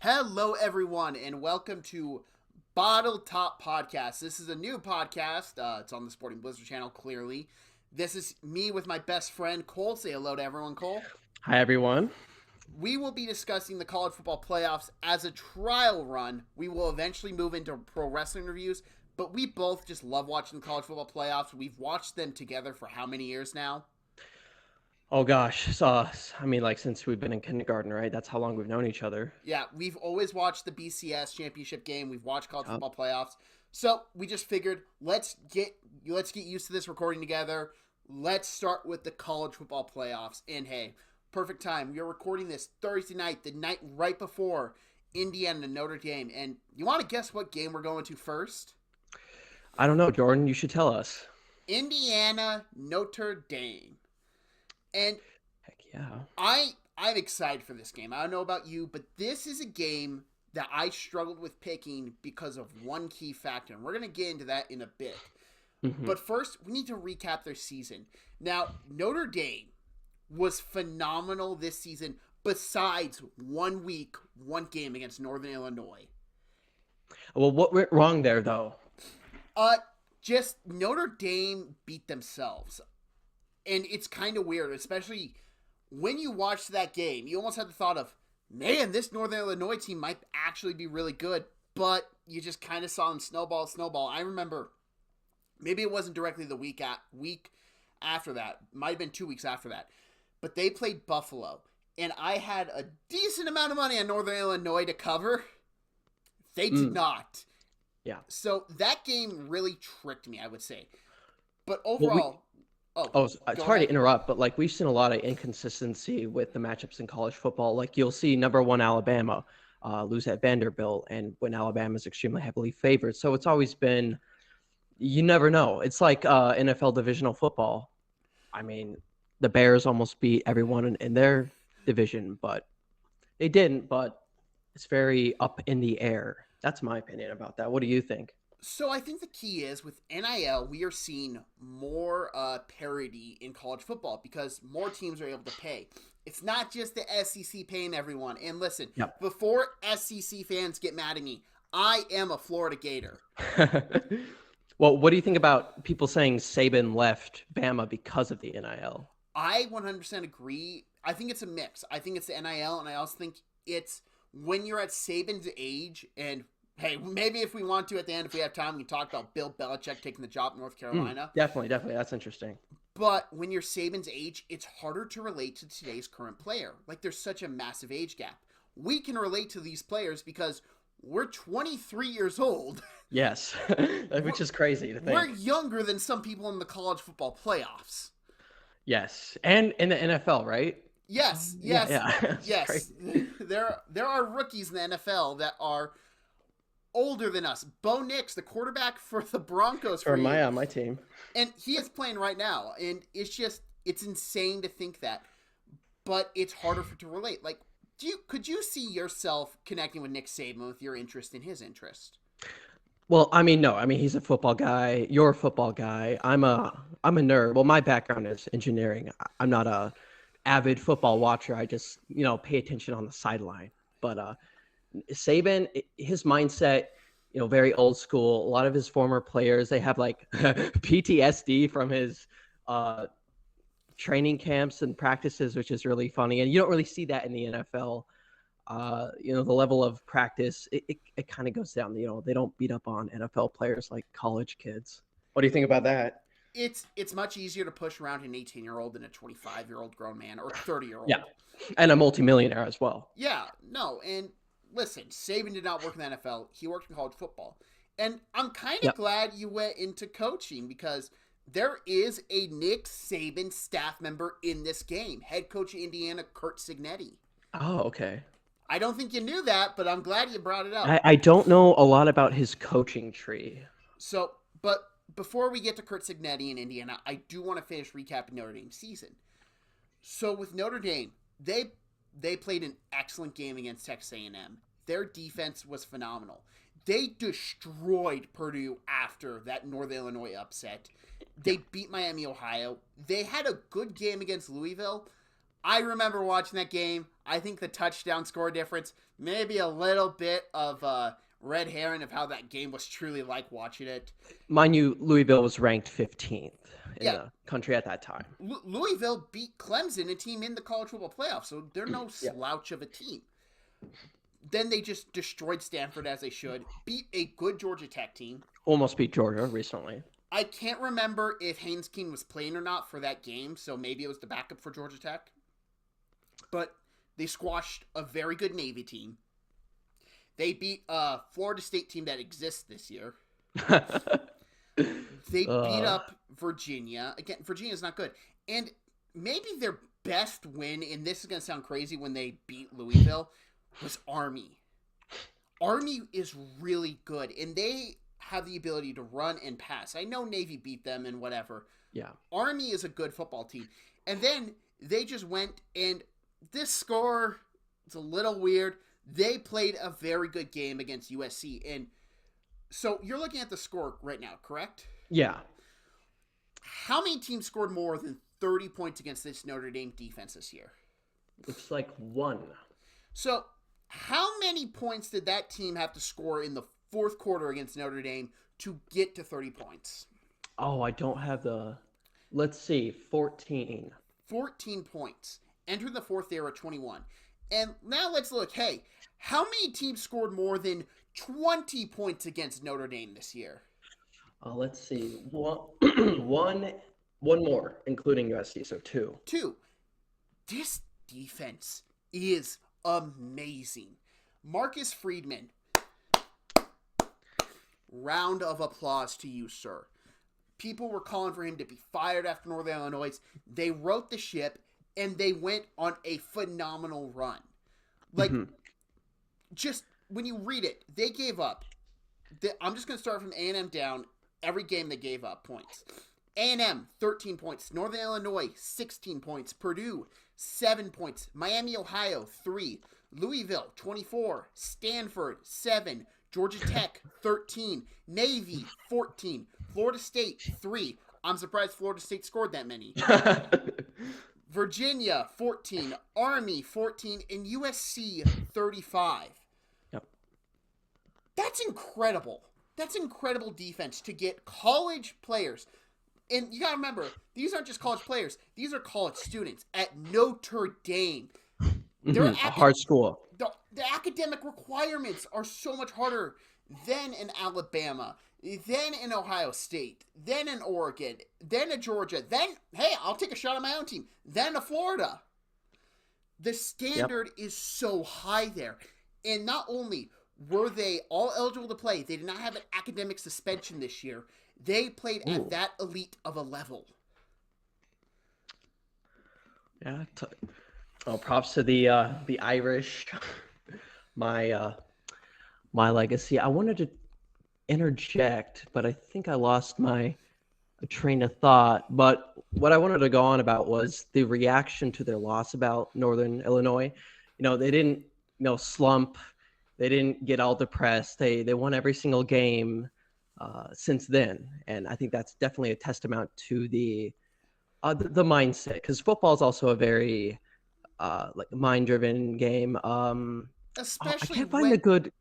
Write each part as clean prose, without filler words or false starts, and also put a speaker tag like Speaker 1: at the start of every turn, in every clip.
Speaker 1: Hello, everyone, and welcome to Bottle Top Podcast. This is a new podcast. It's on the Sporting Blizzard channel, clearly. This is me with my best friend, Cole. Say hello to everyone, Cole.
Speaker 2: Hi, everyone.
Speaker 1: We will be discussing the college football playoffs as a trial run. We will eventually move into pro wrestling reviews, but we both just love watching the college football playoffs. We've watched them together for how many years now?
Speaker 2: Oh gosh, since we've been in kindergarten, right? That's how long we've known each other.
Speaker 1: Yeah, we've always watched the BCS championship game. We've watched college
Speaker 2: Yep.
Speaker 1: football playoffs. So we just figured let's get used to this recording together. Let's start with the college football playoffs. And hey, perfect time. We are recording this Thursday night, the night right before Indiana and Notre Dame. And you want to guess what game we're going to first?
Speaker 2: I don't know, Jordan. You should tell us.
Speaker 1: Indiana Notre Dame. And
Speaker 2: Heck yeah.
Speaker 1: I'm excited for this game. I don't know about you, but this is a game that I struggled with picking because of one key factor. And we're going to get into that in a bit.
Speaker 2: Mhm.
Speaker 1: But first, we need to recap their season. Now, Notre Dame was phenomenal this season besides 1 week, one game against Northern Illinois.
Speaker 2: Well, what went wrong there, though?
Speaker 1: Just Notre Dame beat themselves. And it's kind of weird, especially when you watch that game. You almost had the thought of, man, this Northern Illinois team might actually be really good, but you just kind of saw them snowball. I remember maybe it wasn't directly the week after that. Might have been 2 weeks after that. But they played Buffalo, and I had a decent amount of money on Northern Illinois to cover. They did not.
Speaker 2: Yeah.
Speaker 1: So that game really tricked me, I would say. But
Speaker 2: Well,
Speaker 1: overall,
Speaker 2: it's
Speaker 1: go
Speaker 2: hard
Speaker 1: ahead.
Speaker 2: to interrupt, but like we've seen a lot of inconsistency with the matchups in college football. Like you'll see number one Alabama lose at Vanderbilt, and when Alabama is extremely heavily favored. So it's always been, you never know. It's like NFL divisional football. I mean, the Bears almost beat everyone in their division, but they didn't. But it's very up in the air. That's my opinion about that. What do you think?
Speaker 1: So I think the key is with NIL, we are seeing more parity in college football because more teams are able to pay. It's not just the SEC paying everyone. And listen,
Speaker 2: Yep.
Speaker 1: before SEC fans get mad at me, I am a Florida Gator.
Speaker 2: Well, what do you think about people saying Saban left Bama because of the NIL?
Speaker 1: I 100% agree. I think it's a mix. I think it's the NIL, and I also think it's when you're at Saban's age, and hey, maybe if we want to at the end, if we have time, we can talk about Bill Belichick taking the job in North Carolina.
Speaker 2: Definitely. That's interesting.
Speaker 1: But when you're Saban's age, it's harder to relate to today's current player. Like, there's such a massive age gap. We can relate to these players because we're 23 years old.
Speaker 2: Yes, which is crazy to
Speaker 1: We're
Speaker 2: think.
Speaker 1: younger than some people in the college football playoffs.
Speaker 2: Yes, and in the NFL, right?
Speaker 1: Yes,
Speaker 2: Yeah,
Speaker 1: yes,
Speaker 2: yeah. It's
Speaker 1: yes.
Speaker 2: crazy.
Speaker 1: There are rookies in the NFL that are older than us. Bo Nix, the quarterback for the Broncos,
Speaker 2: For
Speaker 1: for you,
Speaker 2: my team.
Speaker 1: and he is playing right now. And it's insane to think that, but it's harder to relate. Like, could you see yourself connecting with Nick Saban with your interest in his interest?
Speaker 2: Well, I mean, no, I mean he's a football guy. You're a football guy. I'm a nerd. Well, my background is engineering. I'm not a avid football watcher. I just pay attention on the sideline. But Saban, his mindset, very old school. A lot of his former players, they have like PTSD from his uh, training camps and practices, which is really funny. And you don't really see that in the NFL. The level of practice, it kind of goes down. They don't beat up on NFL players like college kids. What do you think about that?
Speaker 1: It's much easier to push around an 18-year-old than a 25-year-old grown man or 30-year-old.
Speaker 2: Yeah, and a multimillionaire as well.
Speaker 1: Yeah, no, and listen, Saban did not work in the NFL. He worked in college football. And I'm kind of
Speaker 2: Yep.
Speaker 1: glad you went into coaching because there is a Nick Saban staff member in this game, head coach of Indiana, Kurt Signetti.
Speaker 2: Oh, okay.
Speaker 1: I don't think you knew that, but I'm glad you brought it up.
Speaker 2: I don't know a lot about his coaching tree.
Speaker 1: So, but before we get to Kurt Signetti in Indiana, I do want to finish recapping Notre Dame's season. So with Notre Dame, they played an excellent game against Texas A&M. Their defense was phenomenal. They destroyed Purdue after that Northern Illinois upset. They beat Miami, Ohio. They had a good game against Louisville. I remember watching that game. I think the touchdown score difference, maybe a little bit of red herring of how that game was truly like watching it.
Speaker 2: Mind you, Louisville was ranked 15th in
Speaker 1: Yeah,
Speaker 2: the country at that time.
Speaker 1: Louisville beat Clemson, a team in the college football playoff, so they're no
Speaker 2: Yeah.
Speaker 1: slouch of a team. Then they just destroyed Stanford as they should, beat a good Georgia Tech team.
Speaker 2: Almost beat Georgia recently.
Speaker 1: I can't remember if Haynes King was playing or not for that game, so maybe it was the backup for Georgia Tech. But they squashed a very good Navy team. They beat a Florida State team that exists this year. They beat up Virginia. Again, Virginia's not good. And maybe their best win, and this is going to sound crazy when they beat Louisville, was Army. Army is really good, and they have the ability to run and pass. I know Navy beat them and whatever.
Speaker 2: Yeah.
Speaker 1: Army is a good football team. And then they just went, and this score, it's a little weird. They played a very good game against USC. And so you're looking at the score right now, correct?
Speaker 2: Yeah.
Speaker 1: How many teams scored more than 30 points against this Notre Dame defense this year?
Speaker 2: Looks like 1.
Speaker 1: So how many points did that team have to score in the fourth quarter against Notre Dame to get to 30 points?
Speaker 2: Oh, I don't have the... Let's see, 14.
Speaker 1: 14 points. Entering the fourth, they were at 21. And now let's look, hey, how many teams scored more than 20 points against Notre Dame this year?
Speaker 2: Let's see. One more, including USC, so 2.
Speaker 1: 2. This defense is amazing. Marcus Freedman. Round of applause to you, sir. People were calling for him to be fired after Northern Illinois. They wrote the ship, and they went on a phenomenal run. Like, just when you read it, they gave up. I'm just going to start from A&M down. Every game they gave up points. A&M, 13 points. Northern Illinois, 16 points. Purdue, 7 points. Miami, Ohio, 3. Louisville, 24. Stanford, 7. Georgia Tech, 13. Navy, 14. Florida State, 3. I'm surprised Florida State scored that many. Virginia, 14. Army, 14. And USC, 35.
Speaker 2: Yep.
Speaker 1: That's incredible. That's incredible defense to get college players. And you got to remember, these aren't just college players. These are college students at Notre Dame.
Speaker 2: A hard school.
Speaker 1: The academic requirements are so much harder than in Alabama, then in Ohio State, then in Oregon, then in Georgia, then, hey, I'll take a shot at my own team, then to Florida. The standard is so high there. And not only were they all eligible to play, they did not have an academic suspension this year. They played at that elite of a level.
Speaker 2: Yeah. Props to the Irish. My legacy. I wanted to interject, but I think I lost my train of thought. But what I wanted to go on about was the reaction to their loss about Northern Illinois. They didn't, slump. They didn't get all depressed. They won every single game since then, and I think that's definitely a testament to the mindset, because football is also a very mind-driven game.
Speaker 1: Especially
Speaker 2: I can't find the good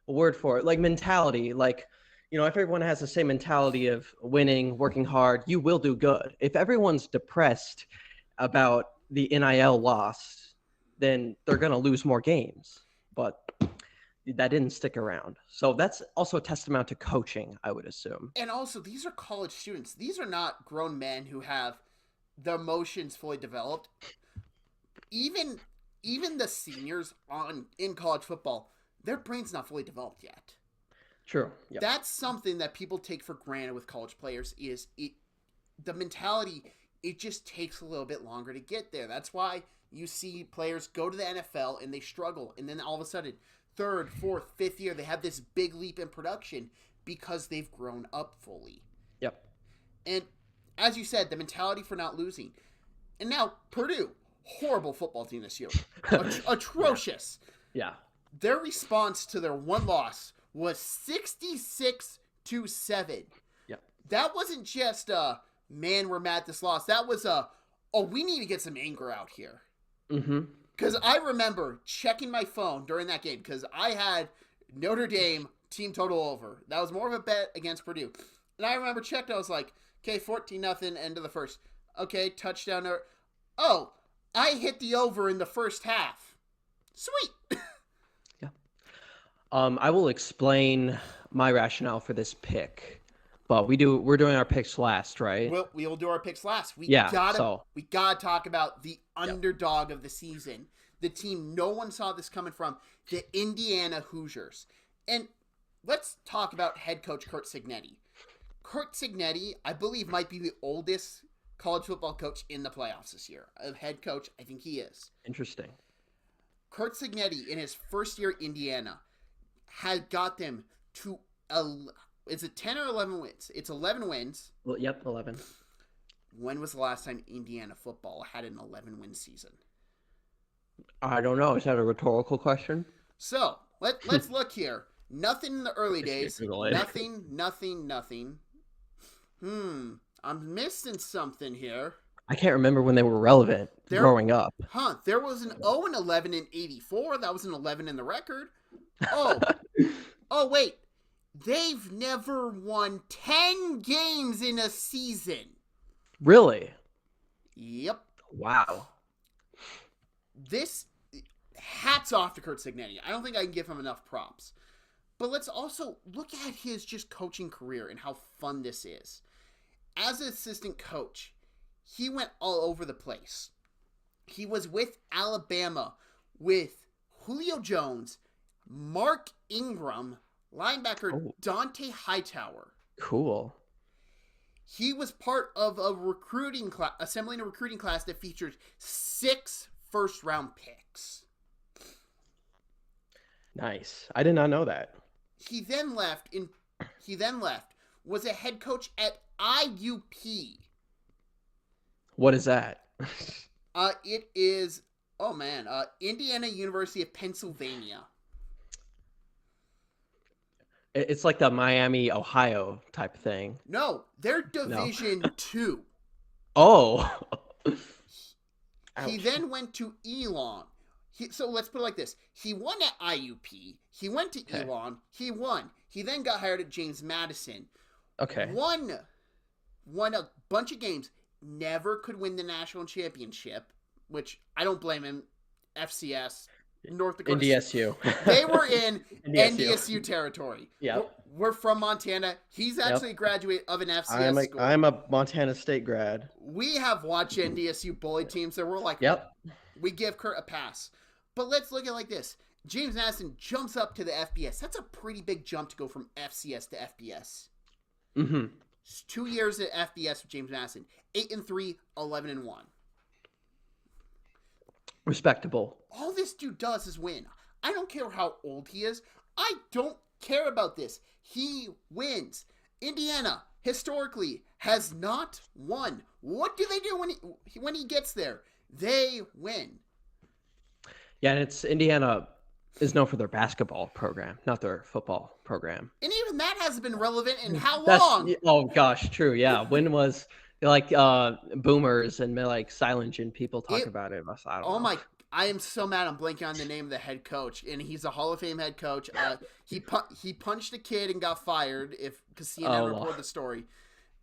Speaker 2: word for it. Like mentality. Like, if everyone has the same mentality of winning, working hard, you will do good. If everyone's depressed about the NIL loss, then they're gonna lose more games. But that didn't stick around. So that's also a testament to coaching, I would assume.
Speaker 1: And also, these are college students. These are not grown men who have their emotions fully developed. Even the seniors in college football, their brain's not fully developed yet.
Speaker 2: True. Yep.
Speaker 1: That's something that people take for granted with college players is the mentality, it just takes a little bit longer to get there. That's why you see players go to the NFL and they struggle. And then all of a sudden, third, fourth, fifth year, they have this big leap in production because they've grown up fully.
Speaker 2: Yep.
Speaker 1: And as you said, the mentality for not losing. And now, Purdue, horrible football team this year. Atrocious.
Speaker 2: Yeah.
Speaker 1: Their response to their one loss was 66-7.
Speaker 2: Yep.
Speaker 1: That wasn't just man, we're mad at this loss. That was oh, we need to get some anger out here.
Speaker 2: Mm-hmm.
Speaker 1: Because I remember checking my phone during that game because I had Notre Dame team total over. That was more of a bet against Purdue. And I remember checking, I was like, okay, 14-0, end of the first. Okay, touchdown. Oh, I hit the over in the first half. Sweet.
Speaker 2: Yeah. I will explain my rationale for this pick, but we're doing our picks last, right?
Speaker 1: We'll do our picks last. We
Speaker 2: Yeah,
Speaker 1: gotta talk about the underdog of the season, the team no one saw this coming from, the Indiana Hoosiers. And let's talk about head coach Curt Cignetti. Curt Cignetti, I believe, might be the oldest college football coach in the playoffs this year. A head coach, I think he is.
Speaker 2: Interesting.
Speaker 1: Curt Cignetti, in his first year at Indiana, had got them to, is it 10 or 11 wins? It's 11 wins.
Speaker 2: Well, yep, 11.
Speaker 1: When was the last time Indiana football had an 11-win season?
Speaker 2: I don't know. Is that a rhetorical question?
Speaker 1: So, let's look here. Nothing in the early days. Nothing. I'm missing something here.
Speaker 2: I can't remember when they were relevant growing up.
Speaker 1: There was an 0-11 in 84. That was an 11 in the record. Oh, wait. They've never won 10 games in a season.
Speaker 2: Really?
Speaker 1: Yep.
Speaker 2: Wow.
Speaker 1: This, hats off to Curt Cignetti. I don't think I can give him enough props. But let's also look at his just coaching career and how fun this is. As an assistant coach, he went all over the place. He was with Alabama with Julio Jones, Mark Ingram, linebacker Dante Hightower.
Speaker 2: Cool.
Speaker 1: He was part of a recruiting class, assembling a recruiting class that featured 6 first-round picks.
Speaker 2: Nice. I did not know that.
Speaker 1: He then left, was a head coach at IUP.
Speaker 2: What is that?
Speaker 1: It is, Indiana University of Pennsylvania.
Speaker 2: It's like the Miami, Ohio type thing.
Speaker 1: No, they're Division 2.
Speaker 2: Oh.
Speaker 1: He then went to Elon. So let's put it like this. He won at IUP. He went to Elon. He won. He then got hired at James Madison.
Speaker 2: Okay.
Speaker 1: Won a bunch of games. Never could win the national championship, which I don't blame him. FCS, North Dakota.
Speaker 2: NDSU.
Speaker 1: They were in NDSU territory.
Speaker 2: Yeah.
Speaker 1: We're from Montana. He's actually a graduate of an FCS school.
Speaker 2: I'm a Montana State grad.
Speaker 1: We have watched NDSU bully teams, so we're like, we give Curt a pass. But let's look at it like this. James Madison jumps up to the FBS. That's a pretty big jump to go from FCS to FBS.
Speaker 2: Mm-hmm.
Speaker 1: 2 years at FBS with James Madison. 8-3, 11-1.
Speaker 2: Respectable.
Speaker 1: All this dude does is win. I don't care how old he is. I don't care about this. He wins. Indiana, historically, has not won. What do they do when he gets there? They win.
Speaker 2: Yeah, and it's Indiana is known for their basketball program, not their football program.
Speaker 1: And even that hasn't been relevant in how long?
Speaker 2: Oh gosh, true. Yeah, when was like boomers and like Silent Gen people talk about it? I don't know.
Speaker 1: I am so mad. I'm blanking on the name of the head coach, and he's a Hall of Fame head coach. He punched a kid and got fired because CNN reported the story.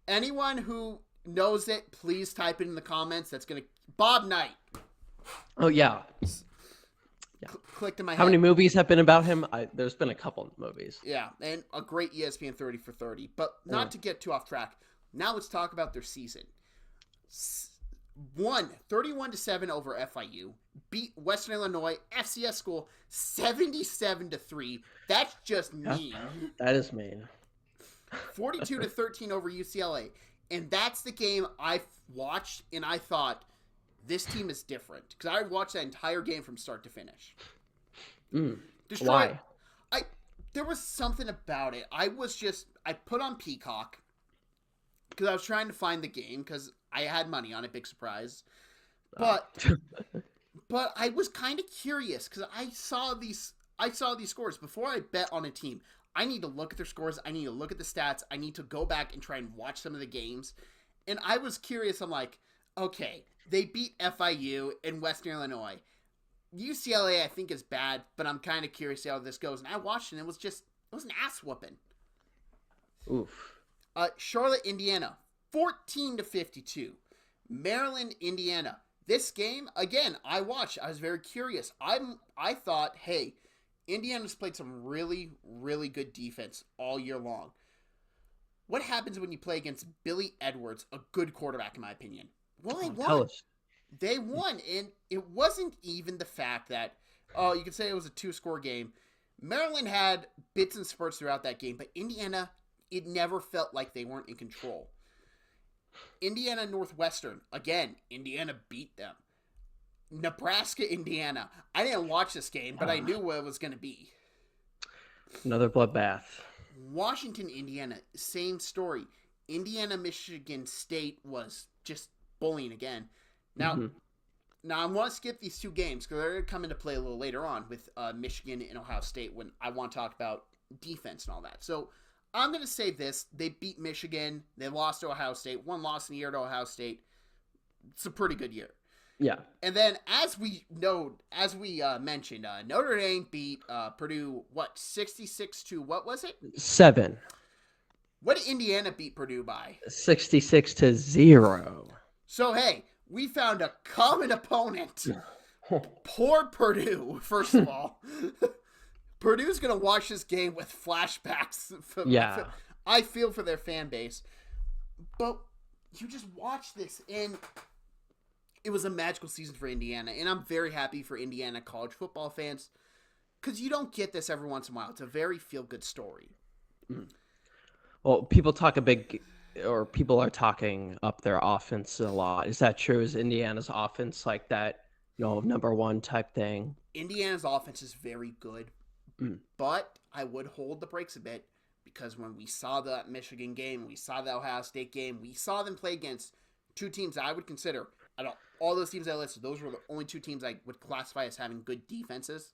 Speaker 1: Anyone who knows it, please type it in the comments. That's gonna Bob Knight.
Speaker 2: Oh yeah.
Speaker 1: Clicked in my head.
Speaker 2: How many movies have been about him? There's been a couple movies.
Speaker 1: Yeah, and a great ESPN 30 for 30. But not to get too off track. Now let's talk about their season. Won 31-7 over FIU. Beat Western Illinois FCS school 77-3. That's just mean.
Speaker 2: That is mean.
Speaker 1: 42-13 over UCLA. And that's the game I watched and I thought, this team is different. Because I watched that entire game from start to finish.
Speaker 2: Why?
Speaker 1: There was something about it. I put on Peacock because I was trying to find the game because I had money on it. Big surprise. But I was kind of curious because I saw these scores. Before I bet on a team, I need to look at their scores. I need to look at the stats. I need to go back and try and watch some of the games. And I was curious. I'm like, Okay, they beat FIU in Western Illinois. UCLA, I think, is bad, but I'm kind of curious how this goes. And I watched it, and it was an ass whooping.
Speaker 2: Oof.
Speaker 1: Charlotte, Indiana, 14-52. Maryland, Indiana. This game, again, I watched. I was very curious. I thought, hey, Indiana's played some really, really good defense all year long. What happens when you play against Billy Edwards, a good quarterback, in my opinion? Well, they won.
Speaker 2: Tell us.
Speaker 1: They won, and it wasn't even the fact that, you could say it was a 2-score game. Maryland had bits and spurts throughout that game, but Indiana, it never felt like they weren't in control. Indiana Northwestern, again, Indiana beat them. Nebraska, Indiana. I didn't watch this game, but I knew what it was going to be.
Speaker 2: Another bloodbath.
Speaker 1: Washington, Indiana, same story. Indiana, Michigan State was just bullying again. Now, I want to skip these two games because they're going to come into play a little later on with Michigan and Ohio State when I want to talk about defense and all that. So I'm going to say this. They beat Michigan. They lost to Ohio State. One loss in the year to Ohio State. It's a pretty good year.
Speaker 2: Yeah.
Speaker 1: And then, as we mentioned, Notre Dame beat Purdue, 66 to, what was it?
Speaker 2: 7.
Speaker 1: What did Indiana beat Purdue by?
Speaker 2: 66-0.
Speaker 1: So, hey, we found a common opponent. Poor Purdue, first of all. Purdue's going to watch this game with flashbacks.
Speaker 2: Yeah.
Speaker 1: I feel for their fan base. But you just watch this, and it was a magical season for Indiana, and I'm very happy for Indiana college football fans because you don't get this every once in a while. It's a very feel-good story.
Speaker 2: Well, people are talking up their offense a lot. Is that true? Is Indiana's offense like that, number one type thing?
Speaker 1: Indiana's offense is very good, but I would hold the brakes a bit because when we saw that Michigan game, we saw the Ohio State game, we saw them play against two teams I would consider, out of all those teams I listed, those were the only two teams I would classify as having good defenses.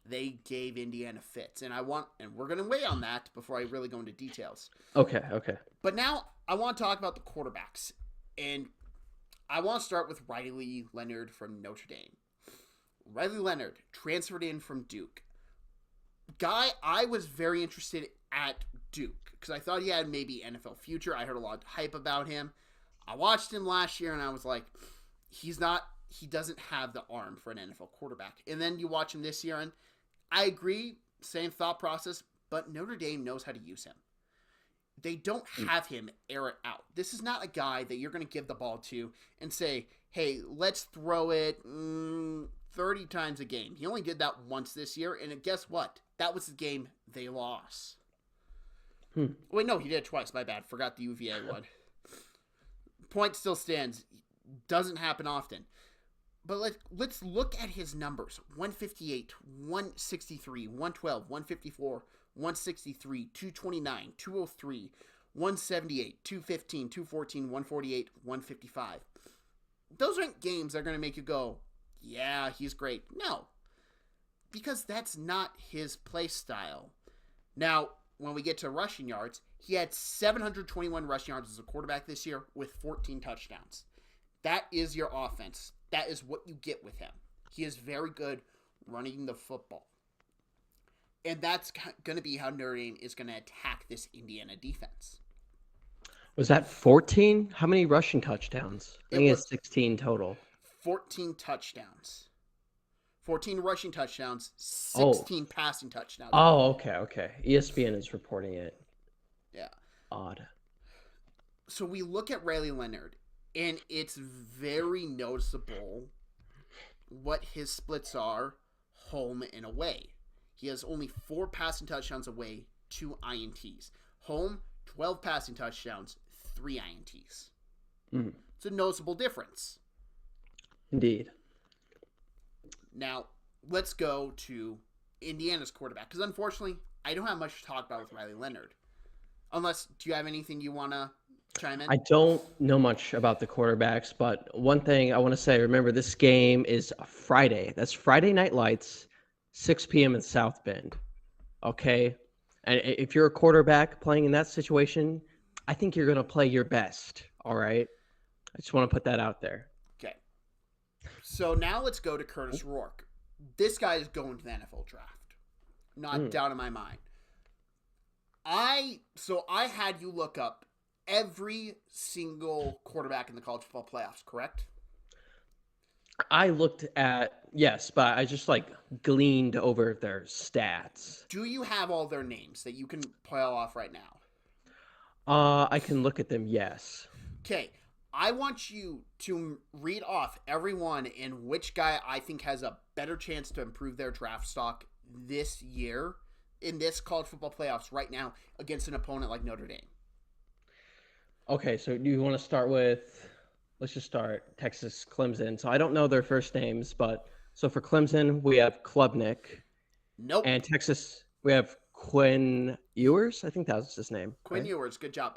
Speaker 1: They gave Indiana fits, and we're going to weigh on that before I really go into details.
Speaker 2: Okay.
Speaker 1: But now I want to talk about the quarterbacks, and I want to start with Riley Leonard from Notre Dame. Riley Leonard transferred in from Duke. Guy I was very interested at Duke because I thought he had maybe NFL future. I heard a lot of hype about him. I watched him last year, and I was like, he doesn't have the arm for an NFL quarterback. And then you watch him this year, and I agree, same thought process, but Notre Dame knows how to use him. They don't have him air it out. This is not a guy that you're going to give the ball to and say, hey, let's throw it 30 times a game. He only did that once this year, and guess what? That was the game they lost. Wait, no, he did it twice. My bad. Forgot the UVA one. Point still stands. Doesn't happen often. But let's look at his numbers. 158, 163, 112, 154, 163, 229, 203, 178, 215, 214, 148, 155. Those aren't games that are going to make you go, yeah, he's great. No. Because that's not his play style. Now, when we get to rushing yards, he had 721 rushing yards as a quarterback this year with 14 touchdowns. That is your offense. That is what you get with him. He is very good running the football. And that's going to be how Notre Dame is going to attack this Indiana defense.
Speaker 2: Was that 14? How many rushing touchdowns? I think it's 16 total.
Speaker 1: 14 touchdowns. 14 rushing touchdowns, 16 passing touchdowns.
Speaker 2: Oh, okay. ESPN is reporting it.
Speaker 1: Yeah.
Speaker 2: Odd.
Speaker 1: So we look at Riley Leonard, and it's very noticeable what his splits are home and away. He has only 4 passing touchdowns away, 2 INTs. Home, 12 passing touchdowns, 3 INTs. It's a noticeable difference.
Speaker 2: Indeed.
Speaker 1: Now, let's go to Indiana's quarterback, because unfortunately, I don't have much to talk about with Riley Leonard. Unless, do you have anything you want to chime in?
Speaker 2: I don't know much about the quarterbacks, but one thing I want to say, remember, this game is a Friday. That's Friday Night Lights, 6 p.m. in South Bend. Okay? And if you're a quarterback playing in that situation, I think you're going to play your best. All right? I just want to put that out there.
Speaker 1: Okay. So now let's go to Curtis Rourke. This guy is going to the NFL draft. Not doubt in my mind. I had you look up every single quarterback in the college football playoffs, correct?
Speaker 2: I looked at, yes, but I just like gleaned over their stats.
Speaker 1: Do you have all their names that you can play off right now?
Speaker 2: I can look at them, yes.
Speaker 1: Okay. I want you to read off everyone and which guy I think has a better chance to improve their draft stock this year in this college football playoffs right now against an opponent like Notre Dame.
Speaker 2: Okay, so do you want to start with, let's just start Texas Clemson. So I don't know their first names, but so for Clemson, we have Klubnik.
Speaker 1: Nope.
Speaker 2: And Texas, we have Quinn Ewers. I think that was his name.
Speaker 1: Quinn Ewers, good job.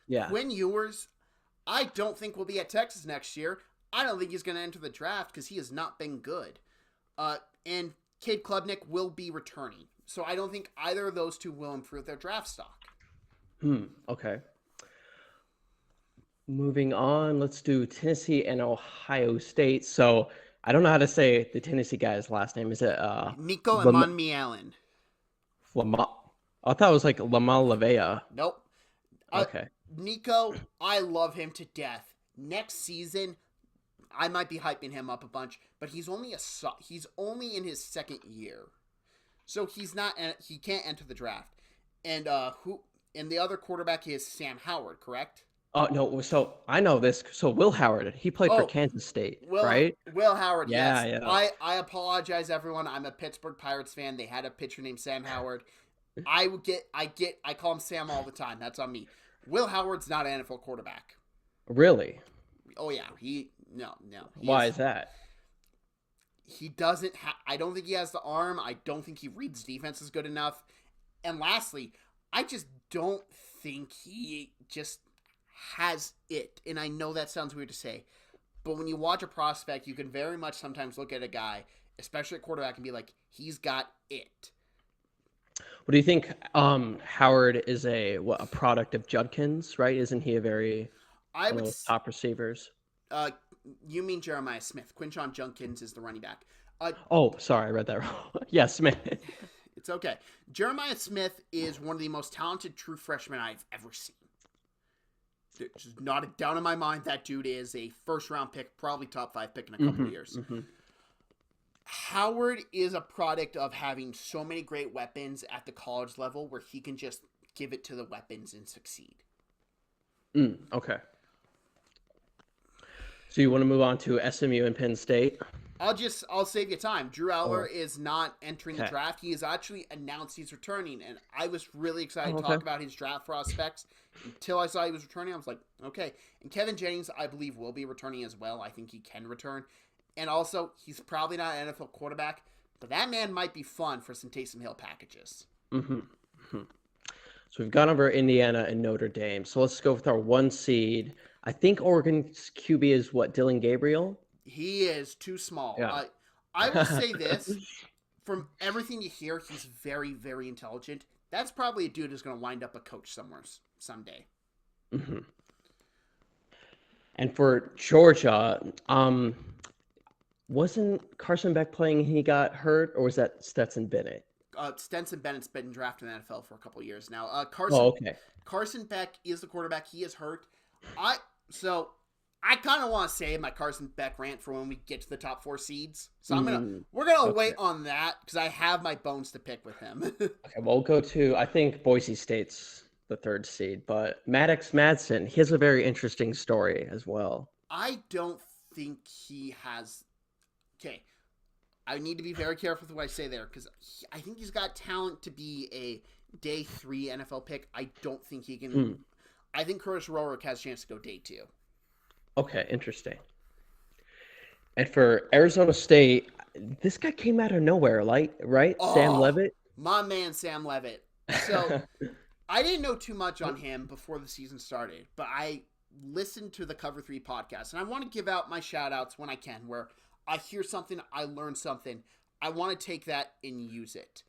Speaker 2: Yeah.
Speaker 1: Quinn Ewers, I don't think will be at Texas next year. I don't think he's going to enter the draft because he has not been good. And Cade Klubnik will be returning. So I don't think either of those two will improve their draft stock.
Speaker 2: Okay. Moving on, let's do Tennessee and Ohio State. So I don't know how to say the Tennessee guy's last name. Is it
Speaker 1: Nico Emanmielen?
Speaker 2: I thought it was like Lamar Lavea.
Speaker 1: Nope.
Speaker 2: Okay.
Speaker 1: Nico, I love him to death. Next season, I might be hyping him up a bunch, but he's only in his second year, so he can't enter the draft. And the other quarterback is Sam Howard, correct?
Speaker 2: Oh no, so I know this. So Will Howard, he played for Kansas State, right?
Speaker 1: Will Howard,
Speaker 2: yeah,
Speaker 1: yes.
Speaker 2: Yeah.
Speaker 1: I apologize, everyone. I'm a Pittsburgh Pirates fan. They had a pitcher named Sam Howard. I call him Sam all the time. That's on me. Will Howard's not an NFL quarterback.
Speaker 2: Really?
Speaker 1: Oh yeah, no.
Speaker 2: Why is that?
Speaker 1: He doesn't. I don't think he has the arm. I don't think he reads defenses good enough. And lastly, I just don't think he just has it. And I know that sounds weird to say, but when you watch a prospect, you can very much sometimes look at a guy, especially at quarterback, and be like, he's got it.
Speaker 2: What do you think? Howard is a product of Judkins, right? Isn't he a very top receivers?
Speaker 1: You mean Jeremiah Smith? Quinshon Judkins is the running back.
Speaker 2: Sorry, I read that wrong. Yeah, Smith.
Speaker 1: It's okay. Jeremiah Smith is one of the most talented true freshmen I've ever seen. There's not a doubt in my mind that dude is a first-round pick, probably top 5 pick in a couple of years. Mm-hmm. Howard is a product of having so many great weapons at the college level where he can just give it to the weapons and succeed.
Speaker 2: Okay. So you want to move on to SMU and Penn State?
Speaker 1: I'll save you time. Drew Eller is not entering the draft. He has actually announced he's returning, and I was really excited to talk about his draft prospects until I saw he was returning. I was like, okay. And Kevin Jennings, I believe, will be returning as well. I think he can return. And also, he's probably not an NFL quarterback, but that man might be fun for some Taysom Hill packages.
Speaker 2: So we've gone over Indiana and Notre Dame. So let's go with our 1 seed. I think Oregon's QB is what, Dylan Gabriel?
Speaker 1: He is too small.
Speaker 2: Yeah.
Speaker 1: I will say this. From everything you hear, he's very, very intelligent. That's probably a dude who's going to wind up a coach somewhere someday.
Speaker 2: Mm-hmm. And for Georgia, wasn't Carson Beck playing and he got hurt, or was that Stetson Bennett?
Speaker 1: Stetson Bennett's been drafted in the NFL for a couple years now. Carson Beck is the quarterback. He is hurt. I kind of want to save my Carson Beck rant for when we get to the top 4 seeds. So we're gonna wait on that because I have my bones to pick with him.
Speaker 2: Okay, well, we'll go to, I think Boise State's the 3rd seed, but Maddox Madsen, he has a very interesting story as well.
Speaker 1: I don't think he has. Okay, I need to be very careful with what I say there because I think he's got talent to be a day 3 NFL pick. I don't think he can. I think Curtis Rourke has a chance to go day 2.
Speaker 2: Okay, interesting. And for Arizona State, this guy came out of nowhere, right? Sam Levitt?
Speaker 1: My man, Sam Levitt. So I didn't know too much on him before the season started, but I listened to the Cover 3 podcast, and I want to give out my shout-outs when I can, where I hear something, I learn something. I want to take that and use it.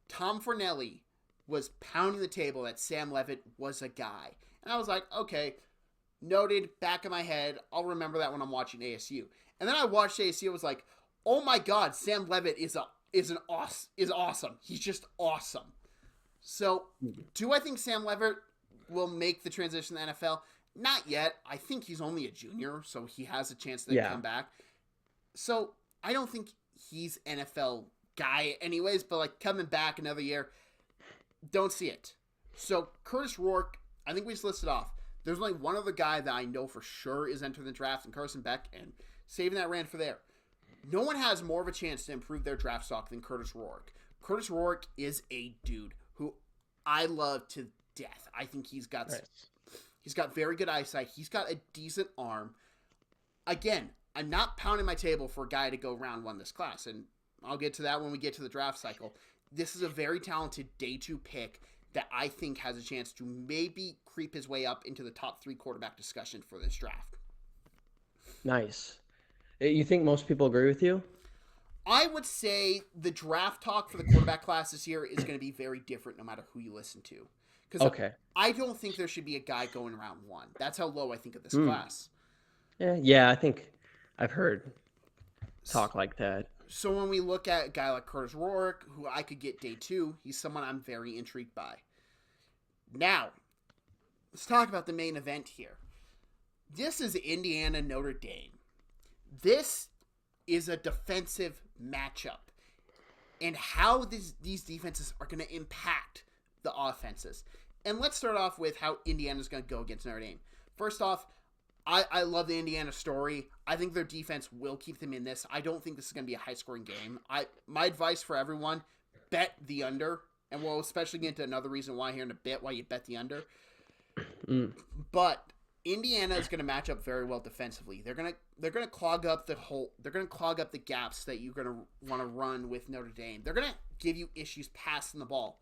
Speaker 1: Tom Fornelli was pounding the table that Sam Levitt was a guy. And I was like, okay, Noted, back of my head. I'll remember that when I'm watching ASU. And then I watched ASU. I was like, oh my God, Sam Levitt is awesome. He's just awesome. So, do I think Sam Levitt will make the transition to the NFL? Not yet. I think he's only a junior, so he has a chance to come back. So, I don't think he's NFL guy anyways, but like coming back another year, don't see it. So, Curtis Rourke, I think we just listed off. There's only one other guy that I know for sure is entering the draft, and Carson Beck, and saving that rand for there. No one has more of a chance to improve their draft stock than Curtis Rourke. Curtis Rourke is a dude who I love to death. I think he's got very good eyesight. He's got a decent arm. Again, I'm not pounding my table for a guy to go round one this class, and I'll get to that when we get to the draft cycle. This is a very talented day 2 pick that I think has a chance to maybe creep his way up into the top 3 quarterback discussion for this draft.
Speaker 2: Nice. You think most people agree with you?
Speaker 1: I would say the draft talk for the quarterback class this year is going to be very different no matter who you listen to. Because I don't think there should be a guy going round 1. That's how low I think of this class.
Speaker 2: Yeah, I think I've heard talk like that.
Speaker 1: So when we look at a guy like Curtis Rourke, who I could get day 2, he's someone I'm very intrigued by. Now, let's talk about the main event here. This is Indiana Notre Dame. This is a defensive matchup. And how these defenses are going to impact the offenses. And let's start off with how Indiana's going to go against Notre Dame. First off, I love the Indiana story. I think their defense will keep them in this. I don't think this is going to be a high-scoring game. My advice for everyone, bet the under. And we'll especially get into another reason why here in a bit, why you bet the under. But Indiana is going to match up very well defensively. They're going to clog up the hole. They're going to clog up the gaps that you're going to want to run with Notre Dame. They're going to give you issues passing the ball.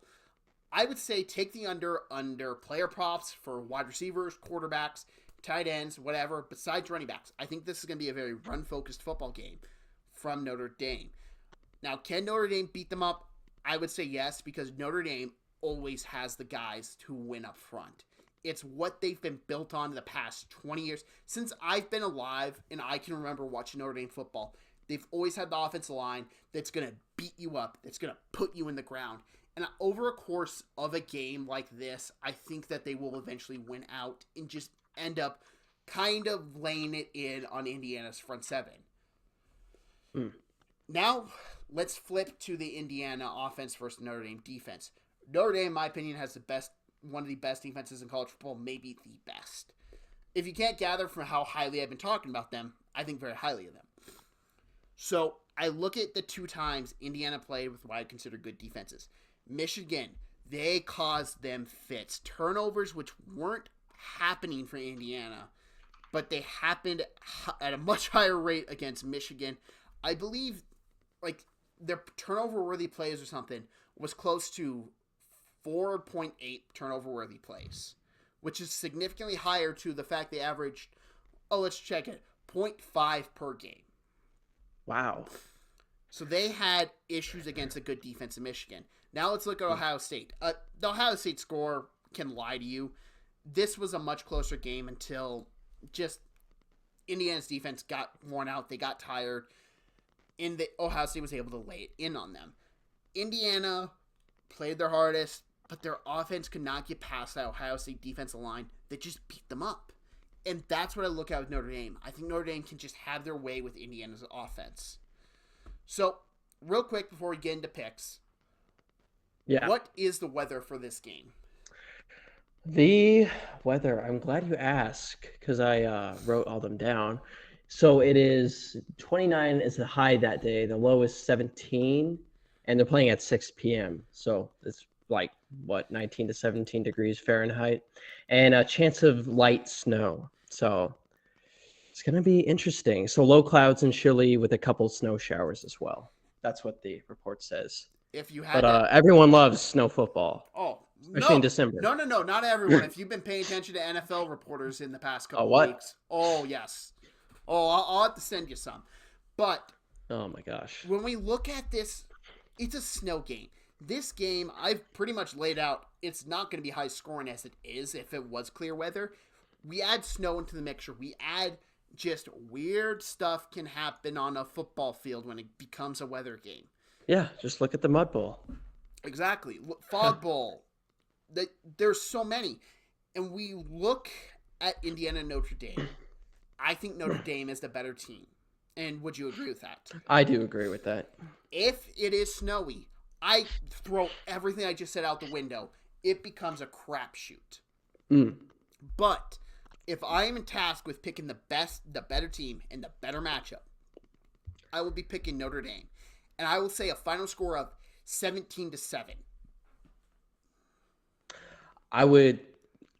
Speaker 1: I would say take the under player props for wide receivers, quarterbacks, tight ends, whatever, besides running backs. I think this is going to be a very run-focused football game from Notre Dame. Now, can Notre Dame beat them up? I would say yes, because Notre Dame always has the guys to win up front. It's what they've been built on in the past 20 years. Since I've been alive and I can remember watching Notre Dame football, they've always had the offensive line that's going to beat you up, that's going to put you in the ground. And over a course of a game like this, I think that they will eventually win out and just end up kind of laying it in on Indiana's front seven. Now, let's flip to the Indiana offense versus Notre Dame defense. Notre Dame, in my opinion, has one of the best defenses in college football, maybe the best. If you can't gather from how highly I've been talking about them, I think very highly of them. So, I look at the 2 times Indiana played with what I consider good defenses. Michigan, they caused them fits. Turnovers which weren't happening for Indiana, but they happened at a much higher rate against Michigan. I believe, like, their turnover-worthy plays or something was close to 4.8 turnover-worthy plays, which is significantly higher to the fact they averaged, let's check it, 0.5 per game.
Speaker 2: Wow.
Speaker 1: So they had issues against a good defense in Michigan. Now let's look at Ohio State. The Ohio State score can lie to you. This was a much closer game until just Indiana's defense got worn out. They got tired. And Ohio State was able to lay it in on them. Indiana played their hardest, but their offense could not get past that Ohio State defensive line that just beat them up. And that's what I look at with Notre Dame. I think Notre Dame can just have their way with Indiana's offense. So, real quick before we get into picks, what is the weather for this game?
Speaker 2: The weather, I'm glad you asked because I wrote all them down. So it is 29 is the high that day. The low is 17, and they're playing at 6 p.m. So it's like, 19 to 17 degrees Fahrenheit, and a chance of light snow. So it's going to be interesting. So low clouds and chilly with a couple snow showers as well. That's what the report says. Everyone loves snow football. Especially in December.
Speaker 1: No, not everyone. If you've been paying attention to NFL reporters in the past couple of weeks. Oh, yes. I'll have to send you some. But
Speaker 2: oh my gosh.
Speaker 1: When we look at this, it's a snow game. This game, I've pretty much laid out, it's not going to be high scoring as it is if it was clear weather. we add snow into the mixture. We add just weird stuff can happen on a football field when it becomes a weather game.
Speaker 2: Yeah, just look at the Mud Bowl.
Speaker 1: Exactly. Fog Bowl. There's so many. And we look at Indiana and Notre Dame. I think Notre Dame is the better team. And would you agree with that?
Speaker 2: I do agree with that.
Speaker 1: If it is snowy, I throw everything I just said out the window. It becomes a crapshoot.
Speaker 2: Mm.
Speaker 1: But if I am tasked with picking the better team, and the better matchup, I will be picking Notre Dame. And I will say a final score of 17-7.
Speaker 2: I would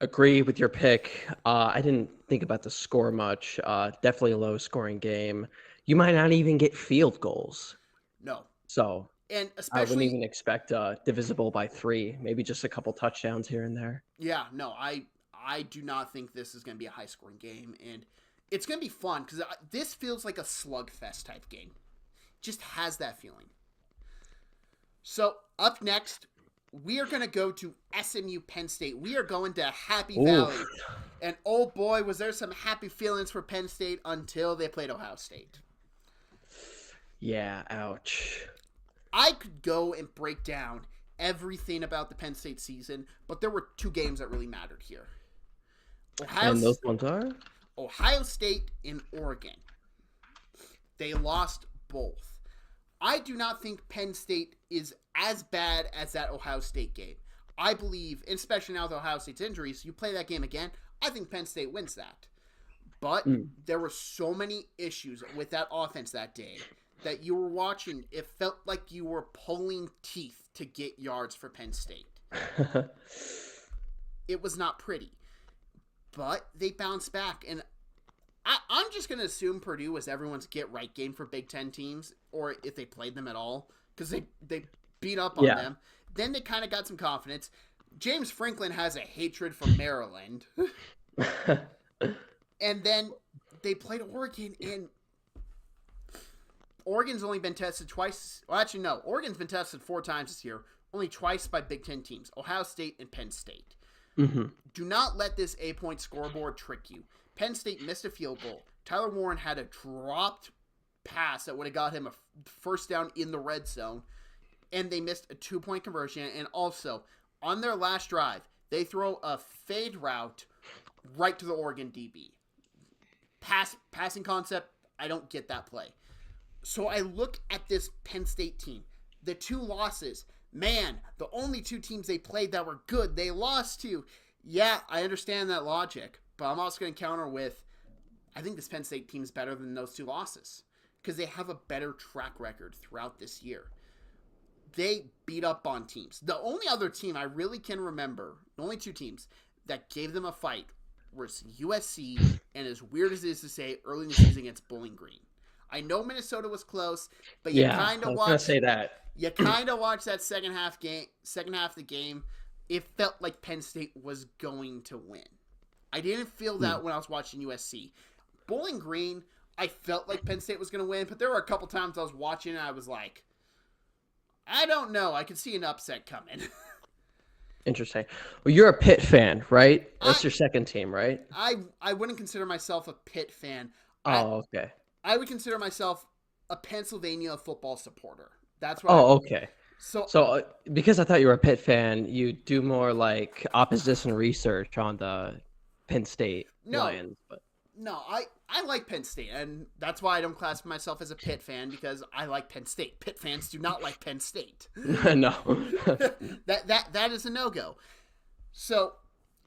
Speaker 2: agree with your pick. I didn't think about the score much. Definitely a low scoring game. You might not even get field goals.
Speaker 1: No.
Speaker 2: So
Speaker 1: And
Speaker 2: I wouldn't
Speaker 1: especially,
Speaker 2: even expect divisible by 3. Maybe just a couple touchdowns here and there.
Speaker 1: yeah, no, I do not think this is going to be a high scoring game. And it's going to be fun because this feels like a slugfest type game. Just has that feeling. So up next, we are going to go to SMU Penn State. We are going to Happy Valley. And oh boy, was there some happy feelings for Penn State until they played Ohio State.
Speaker 2: Yeah, ouch.
Speaker 1: I could go and break down everything about the Penn State season, but there were 2 games that really mattered here.
Speaker 2: And those ones are?
Speaker 1: Ohio State and Oregon. They lost both. I do not think Penn State is as bad as that Ohio State game. I believe, especially now with Ohio State's injuries, you play that game again, I think Penn State wins that. But there were so many issues with that offense that day that you were watching. It felt like you were pulling teeth to get yards for Penn State. It was not pretty. But they bounced back. And I'm just going to assume Purdue was everyone's get-right game for Big Ten teams, or if they played them at all, because they beat up on them. Then they kind of got some confidence. James Franklin has a hatred for Maryland. And then they played Oregon, and Oregon's only been tested twice. Well, actually, no. Oregon's been tested 4 times this year, only twice by Big Ten teams, Ohio State and Penn State.
Speaker 2: Mm-hmm.
Speaker 1: Do not let this 8-point scoreboard trick you. Penn State missed a field goal. Tyler Warren had a dropped pass that would have got him a first down in the red zone, and they missed a 2-point conversion. And also, on their last drive, they throw a fade route right to the Oregon DB. Passing concept, I don't get that play. So I look at this Penn State team. The 2 losses, man, the only 2 teams they played that were good, they lost to. Yeah, I understand that logic, but I'm also going to counter with, I think this Penn State team is better than those 2 losses because they have a better track record throughout this year. They beat up on teams. The only other team I really can remember, the only 2 teams that gave them a fight was USC, and as weird as it is to say, early in the season against Bowling Green. I know Minnesota was close, but you kind of watched.
Speaker 2: Say that.
Speaker 1: You kind of watched that second half of the game. It felt like Penn State was going to win. I didn't feel that when I was watching USC. Bowling Green, I felt like Penn State was going to win, but there were a couple times I was watching and I was like, I don't know. I could see an upset coming.
Speaker 2: Interesting. Well, you're a Pitt fan, right? That's your second team, right?
Speaker 1: I wouldn't consider myself a Pitt fan.
Speaker 2: Okay.
Speaker 1: I would consider myself a Pennsylvania football supporter. That's what.
Speaker 2: Okay. So because I thought you were a Pitt fan, you do more like opposition research on the Penn State Lions. But
Speaker 1: no, I like Penn State, and that's why I don't classify myself as a Pitt fan, because I like Penn State. Pitt fans do not like Penn State.
Speaker 2: No.
Speaker 1: that is a no-go. So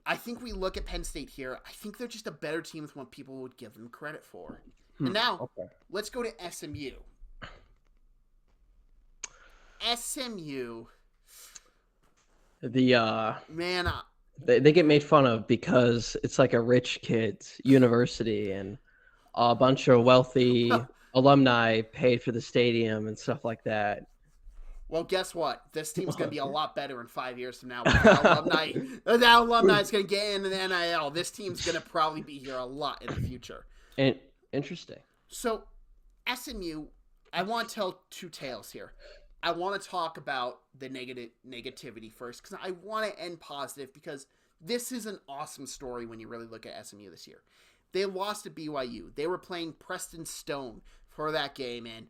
Speaker 1: I think we look at Penn State here. I think they're just a better team than what people would give them credit for. And now, let's go to SMU. SMU.
Speaker 2: Man, they get made fun of because it's like a rich kid's university and a bunch of wealthy alumni paid for the stadium and stuff like that.
Speaker 1: Well, guess what? This team's going to be a lot better in 5 years from now. The alumni is going to get into the NIL. This team's going to probably be here a lot in the future.
Speaker 2: And interesting.
Speaker 1: So, SMU, I want to tell 2 tales here. I want to talk about the negativity first because I want to end positive, because This is an awesome story when you really look at SMU this year. They lost to BYU. They were playing Preston Stone for that game, and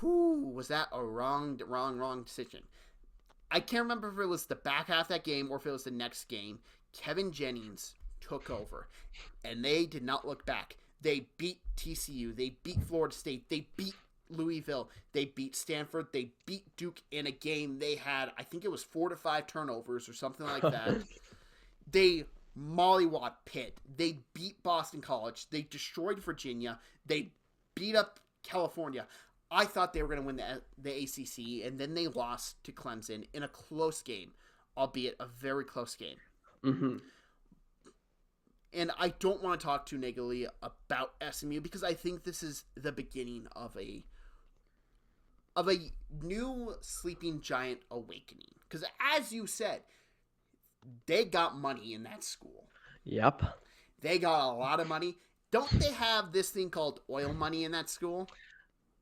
Speaker 1: was that a wrong decision? I can't remember if it was the back half of that game or if it was the next game. Kevin Jennings took over, and they did not look back. They beat TCU. They beat Florida State. They beat Louisville. They beat Stanford. They beat Duke in a game they had, I think it was 4 to 5 turnovers or something like that. They mollywop Pitt. They beat Boston College. They destroyed Virginia. They beat up California. I thought they were going to win the ACC, and then they lost to Clemson in a close game, albeit a very close game.
Speaker 2: Mm-hmm.
Speaker 1: And I don't want to talk too negatively about SMU because I think this is the beginning of a new sleeping giant awakening. Because as you said, they got money in that school.
Speaker 2: Yep.
Speaker 1: They got a lot of money. Don't they have this thing called oil money in that school?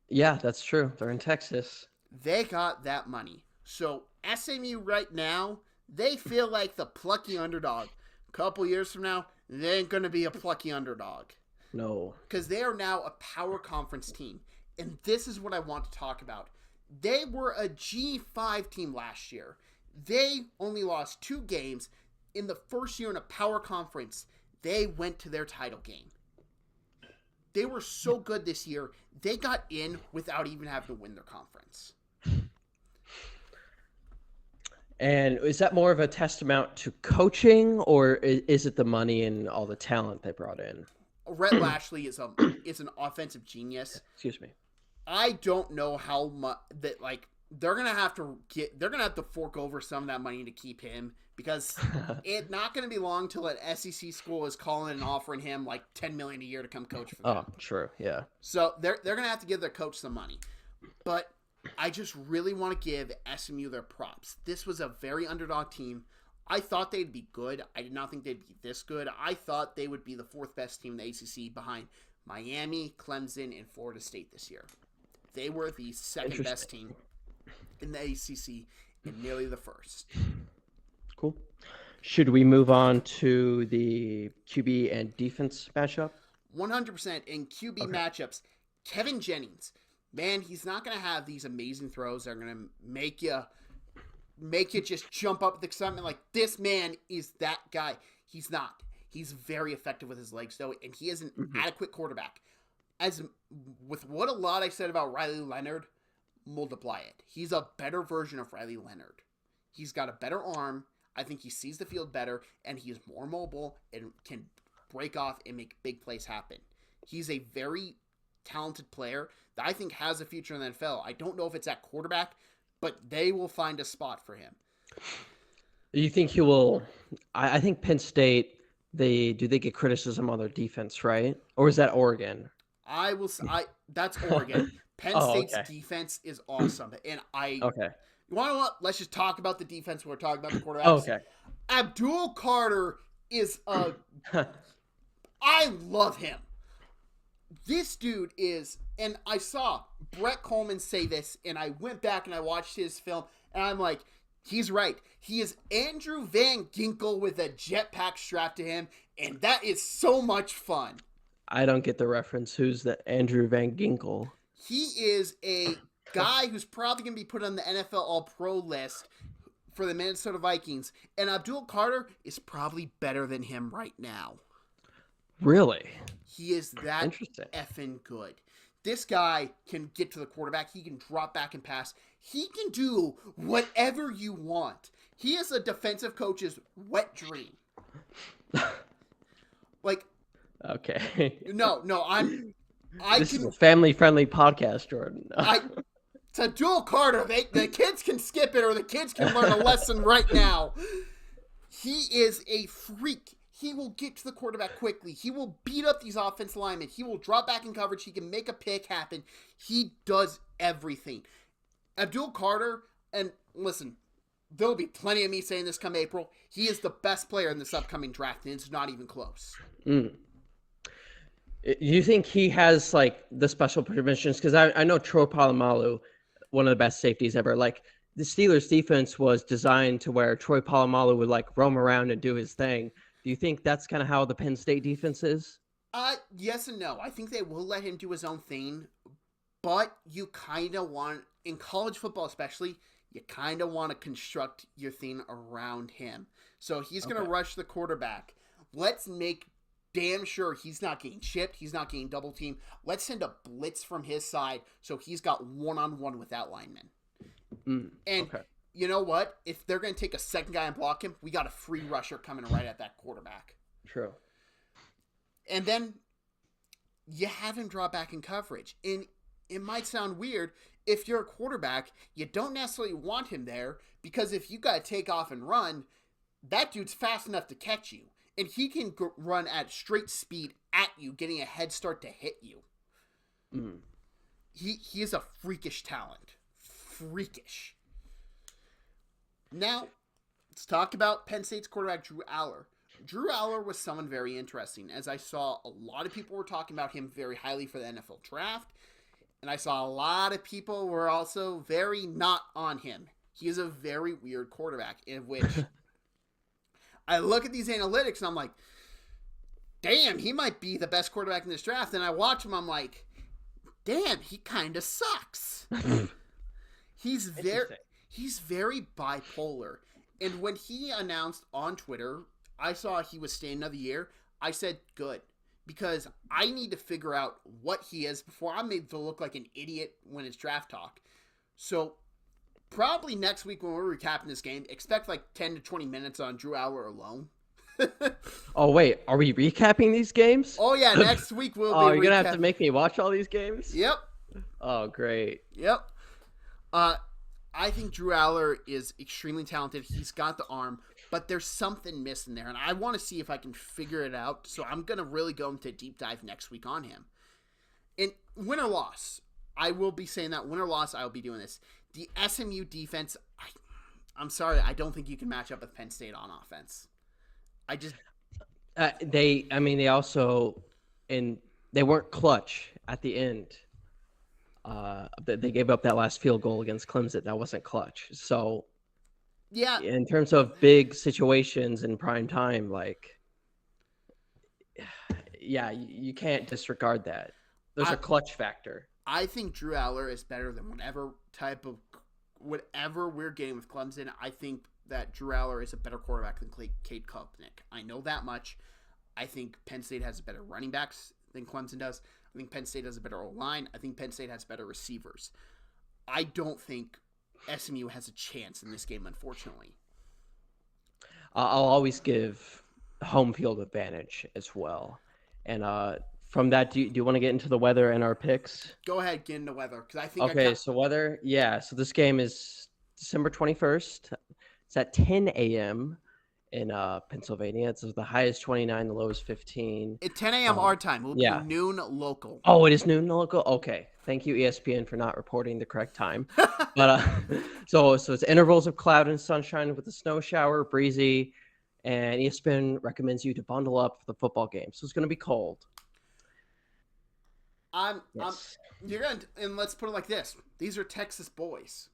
Speaker 2: Yeah, that's true. They're in Texas.
Speaker 1: They got that money. So SMU right now, they feel like the plucky underdog. A couple years from now, they ain't going to be a plucky underdog.
Speaker 2: No.
Speaker 1: Because they are now a power conference team. And this is what I want to talk about. They were a G5 team last year. They only lost 2 games. In the first year in a power conference, they went to their title game. They were so good this year, they got in without even having to win their conference.
Speaker 2: And is that more of a testament to coaching, or is it the money and all the talent they brought in?
Speaker 1: Rhett Lashley is an offensive genius.
Speaker 2: Excuse me.
Speaker 1: I don't know how much that they're gonna have to fork over some of that money to keep him, because it's not gonna be long till an SEC school is calling and offering him like $10 million a year to come coach for them.
Speaker 2: Oh, true, yeah.
Speaker 1: So they're gonna have to give their coach some money, but I just really want to give SMU their props. This was a very underdog team. I thought they'd be good. I did not think they'd be this good. I thought they would be the 4th best team in the ACC behind Miami, Clemson, and Florida State this year. They were the 2nd best team in the ACC and nearly the 1st.
Speaker 2: Cool. Should we move on to the QB and defense matchup?
Speaker 1: 100% in QB matchups. Kevin Jennings, man, he's not going to have these amazing throws that are going to make you just jump up with excitement like this man is that guy. He's not. He's very effective with his legs, though, and he is an adequate quarterback. As with what a lot I said about Riley Leonard, multiply it. He's a better version of Riley Leonard. He's got a better arm. I think he sees the field better, and he is more mobile and can break off and make big plays happen. He's a very talented player that I think has a future in the NFL. I don't know if it's at quarterback, but they will find a spot for him.
Speaker 2: You think he will? I think Penn State, they get criticism on their defense, right? Or is that Oregon?
Speaker 1: That's Oregon. Penn State's defense is awesome, and you want to what? Let's just talk about the defense. We're talking about the quarterbacks.
Speaker 2: Okay.
Speaker 1: Abdul Carter is I love him. This dude is, and I saw Brett Coleman say this, and I went back and I watched his film, and I'm like, he's right. He is Andrew Van Ginkel with a jetpack strapped to him, and that is so much fun.
Speaker 2: I don't get the reference. Who's the Andrew Van Ginkel?
Speaker 1: He is a guy who's probably going to be put on the NFL All-Pro list for the Minnesota Vikings, and Abdul Carter is probably better than him right now.
Speaker 2: Really?
Speaker 1: He is that effing good. This guy can get to the quarterback. He can drop back and pass. He can do whatever you want. He is a defensive coach's wet dream.
Speaker 2: Okay.
Speaker 1: No,
Speaker 2: This is a family-friendly podcast, Jordan.
Speaker 1: To Abdul Carter, the kids can skip it or the kids can learn a lesson right now. He is a freak. He will get to the quarterback quickly. He will beat up these offensive linemen. He will drop back in coverage. He can make a pick happen. He does everything. Abdul Carter, and listen, there'll be plenty of me saying this come April, he is the best player in this upcoming draft, and it's not even close.
Speaker 2: You think he has, the special permissions? Because I know Troy Polamalu, one of the best safeties ever, the Steelers defense was designed to where Troy Polamalu would like roam around and do his thing. Do you think that's kind of how the Penn State defense is?
Speaker 1: Yes and no. I think they will let him do his own thing, but you kind of want, in college football especially, you kind of want to construct your thing around him. So he's going to rush the quarterback. Let's make damn sure he's not getting chipped. He's not getting double teamed. Let's send a blitz from his side so he's got one-on-one with that lineman. And you know what? If they're going to take a second guy and block him, we got a free rusher coming right at that quarterback.
Speaker 2: True.
Speaker 1: And then you have him draw back in coverage. And it might sound weird. If you're a quarterback, you don't necessarily want him there because if you got to take off and run, that dude's fast enough to catch you. And he can run at straight speed at you, getting a head start to hit you. He is a freakish talent. Freakish. Now, let's talk about Penn State's quarterback, Drew Aller. Drew Aller was someone very interesting, as I saw a lot of people were talking about him very highly for the NFL draft, and I saw a lot of people were also very not on him. He is a very weird quarterback, in which I look at these analytics and I'm like, damn, he might be the best quarterback in this draft, and I watch him, I'm like, damn, he kind of sucks. He's very bipolar. And when he announced on Twitter, I saw he was staying another year, I said, good. Because I need to figure out what he is before I'm made to look like an idiot when it's draft talk. So, probably next week when we're recapping this game, expect like 10 to 20 minutes on Drew Aller alone.
Speaker 2: Oh, wait. Are we recapping these games?
Speaker 1: Oh, yeah. Next week we'll
Speaker 2: be you're going to have to make me watch all these games?
Speaker 1: Yep.
Speaker 2: Oh, great.
Speaker 1: Yep. I think Drew Aller is extremely talented. He's got the arm, but there's something missing there, and I want to see if I can figure it out. So I'm going to really go into a deep dive next week on him. And win or loss, I will be saying that. Win or loss, I will be doing this. The SMU defense, I'm sorry, I don't think you can match up with Penn State on offense. I just...
Speaker 2: they also, and they weren't clutch at the end. They gave up that last field goal against Clemson. That wasn't clutch. So,
Speaker 1: yeah,
Speaker 2: in terms of big situations in prime time, like, yeah, you can't disregard that. There's a clutch factor.
Speaker 1: I think Drew Aller is better than whatever we're getting with Clemson. I think that Drew Aller is a better quarterback than Cade Klubnik. I know that much. I think Penn State has better running backs than Clemson does. I think Penn State has a better O-line. I think Penn State has better receivers. I don't think SMU has a chance in this game, unfortunately.
Speaker 2: I'll always give home field advantage as well. And from that, do you want to get into the weather and our picks?
Speaker 1: Go ahead, get into weather. Because I think
Speaker 2: so weather, yeah. So this game is December 21st. It's at 10 a.m. in Pennsylvania. It's the highest 29, the lowest 15.
Speaker 1: At 10 a.m. our time. It will be noon local.
Speaker 2: Oh, it is noon local? Okay. Thank you, ESPN, for not reporting the correct time. But so it's intervals of cloud and sunshine with a snow shower, breezy, and ESPN recommends and let's
Speaker 1: put it like this. These are Texas boys.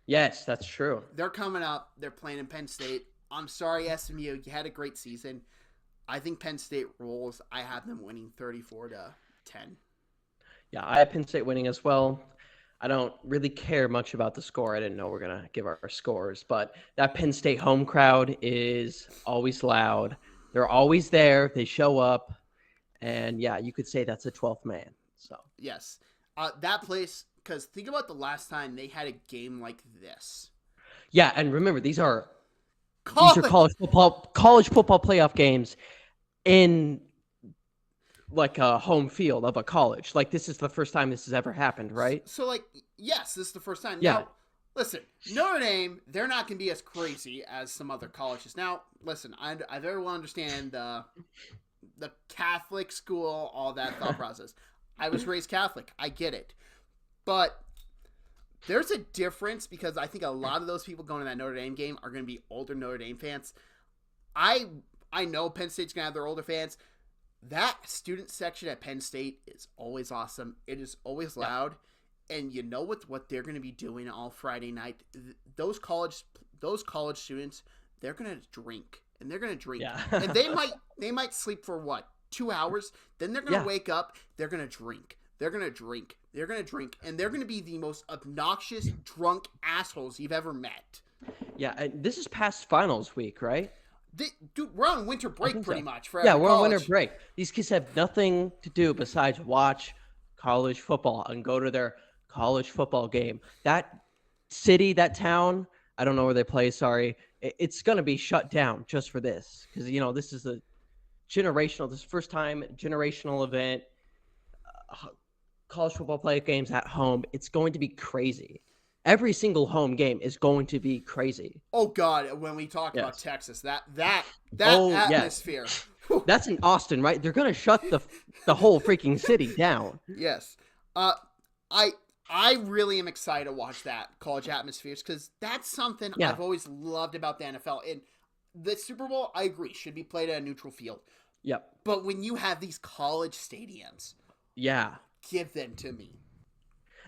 Speaker 2: Yes, that's true.
Speaker 1: They're coming up. They're playing in Penn State. I'm sorry, SMU. You had a great season. I think Penn State rolls. I have them winning 34-10.
Speaker 2: Yeah, I have Penn State winning as well. I don't really care much about the score. I didn't know we're going to give our scores. But that Penn State home crowd is always loud. They're always there. They show up. And, yeah, you could say that's a 12th man. So
Speaker 1: yes. That place, because think about the last time they had a game like this.
Speaker 2: Yeah, and remember, these are college football playoff games in like a home field of a college. Like, this is the first time this has ever happened, right?
Speaker 1: So, like, yes, this is the first time.
Speaker 2: Yeah.
Speaker 1: Now, listen, Notre Dame, they're not going to be as crazy as some other colleges. Now, listen, I very well understand the Catholic school, all that thought process. I was raised Catholic. I get it. But there's a difference because I think a lot of those people going to that Notre Dame game are going to be older Notre Dame fans. I know Penn State's going to have their older fans. That student section at Penn State is always awesome. It is always loud. And you know what they're going to be doing all Friday night? Those college students, they're going to drink. And they're going to drink.
Speaker 2: Yeah.
Speaker 1: And they might sleep for what? 2 hours? Then they're going to wake up, they're going to drink. They're going to drink. They're going to drink. And they're going to be the most obnoxious drunk assholes you've ever met.
Speaker 2: Yeah, and this is past finals week, right?
Speaker 1: Dude, we're on winter break pretty much. For
Speaker 2: yeah, we're
Speaker 1: college.
Speaker 2: on winter break. These kids have nothing to do besides watch college football and go to their college football game. That city, that town, I don't know where they play, sorry, it's going to be shut down just for this. Because, this is this first time generational event. College football play games at home. It's going to be crazy. Every single home game is going to be crazy.
Speaker 1: Oh God! When we talk about Texas, that atmosphere.
Speaker 2: Yes. That's in Austin, right? They're gonna shut the whole freaking city down.
Speaker 1: Yes. I really am excited to watch that college atmospheres because that's something I've always loved about the NFL. And the Super Bowl, I agree, should be played at a neutral field.
Speaker 2: Yep. But
Speaker 1: when you have these college stadiums, give them to me.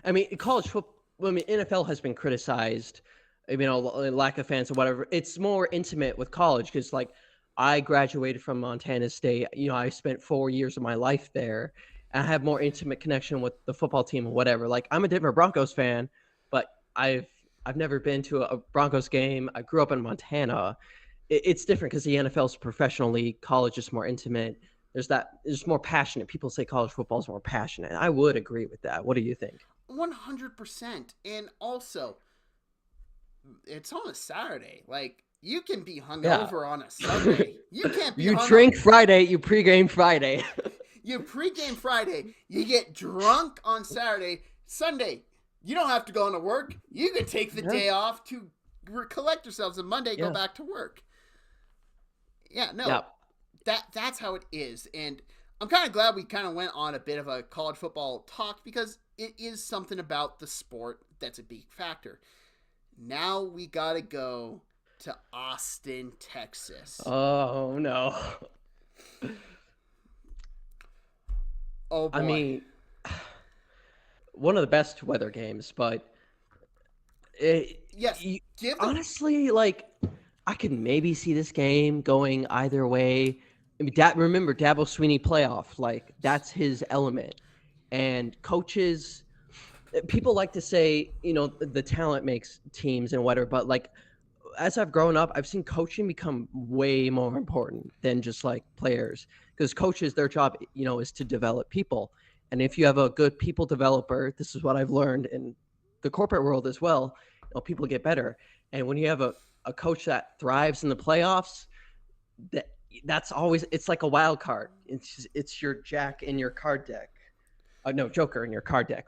Speaker 2: I mean, college football. NFL has been criticized, lack of fans or whatever. It's more intimate with college because, I graduated from Montana State. I spent 4 years of my life there. And I have more intimate connection with the football team and whatever. I'm a Denver Broncos fan, but I've never been to a Broncos game. I grew up in Montana. It's different because the NFL is a professional league. College is more intimate. There's more passionate. People say college football is more passionate. And I would agree with that. What do you think?
Speaker 1: 100%. And also, it's on a Saturday. You can be hungover on a Sunday. You can't be
Speaker 2: You drink Friday, you pregame Friday.
Speaker 1: You pregame Friday, you get drunk on Saturday. Sunday, you don't have to go into work. You can take the day off to collect yourselves, and Monday go back to work. That's how it is. And I'm kind of glad we kind of went on a bit of a college football talk because it is something about the sport that's a big factor. Now we got to go to Austin, Texas.
Speaker 2: Oh, no.
Speaker 1: Oh, boy.
Speaker 2: I mean, one of the best weather games, but honestly, I could maybe see this game going either way. I mean, remember Dabo Swinney playoff, that's his element. And coaches, people like to say, the talent makes teams and whatever, but as I've grown up, I've seen coaching become way more important than just players. Because coaches, their job, is to develop people. And if you have a good people developer, this is what I've learned in the corporate world as well, people get better. And when you have a coach that thrives in the playoffs, that's always, it's like a wild card. It's your jack in your card deck. Joker in your card deck.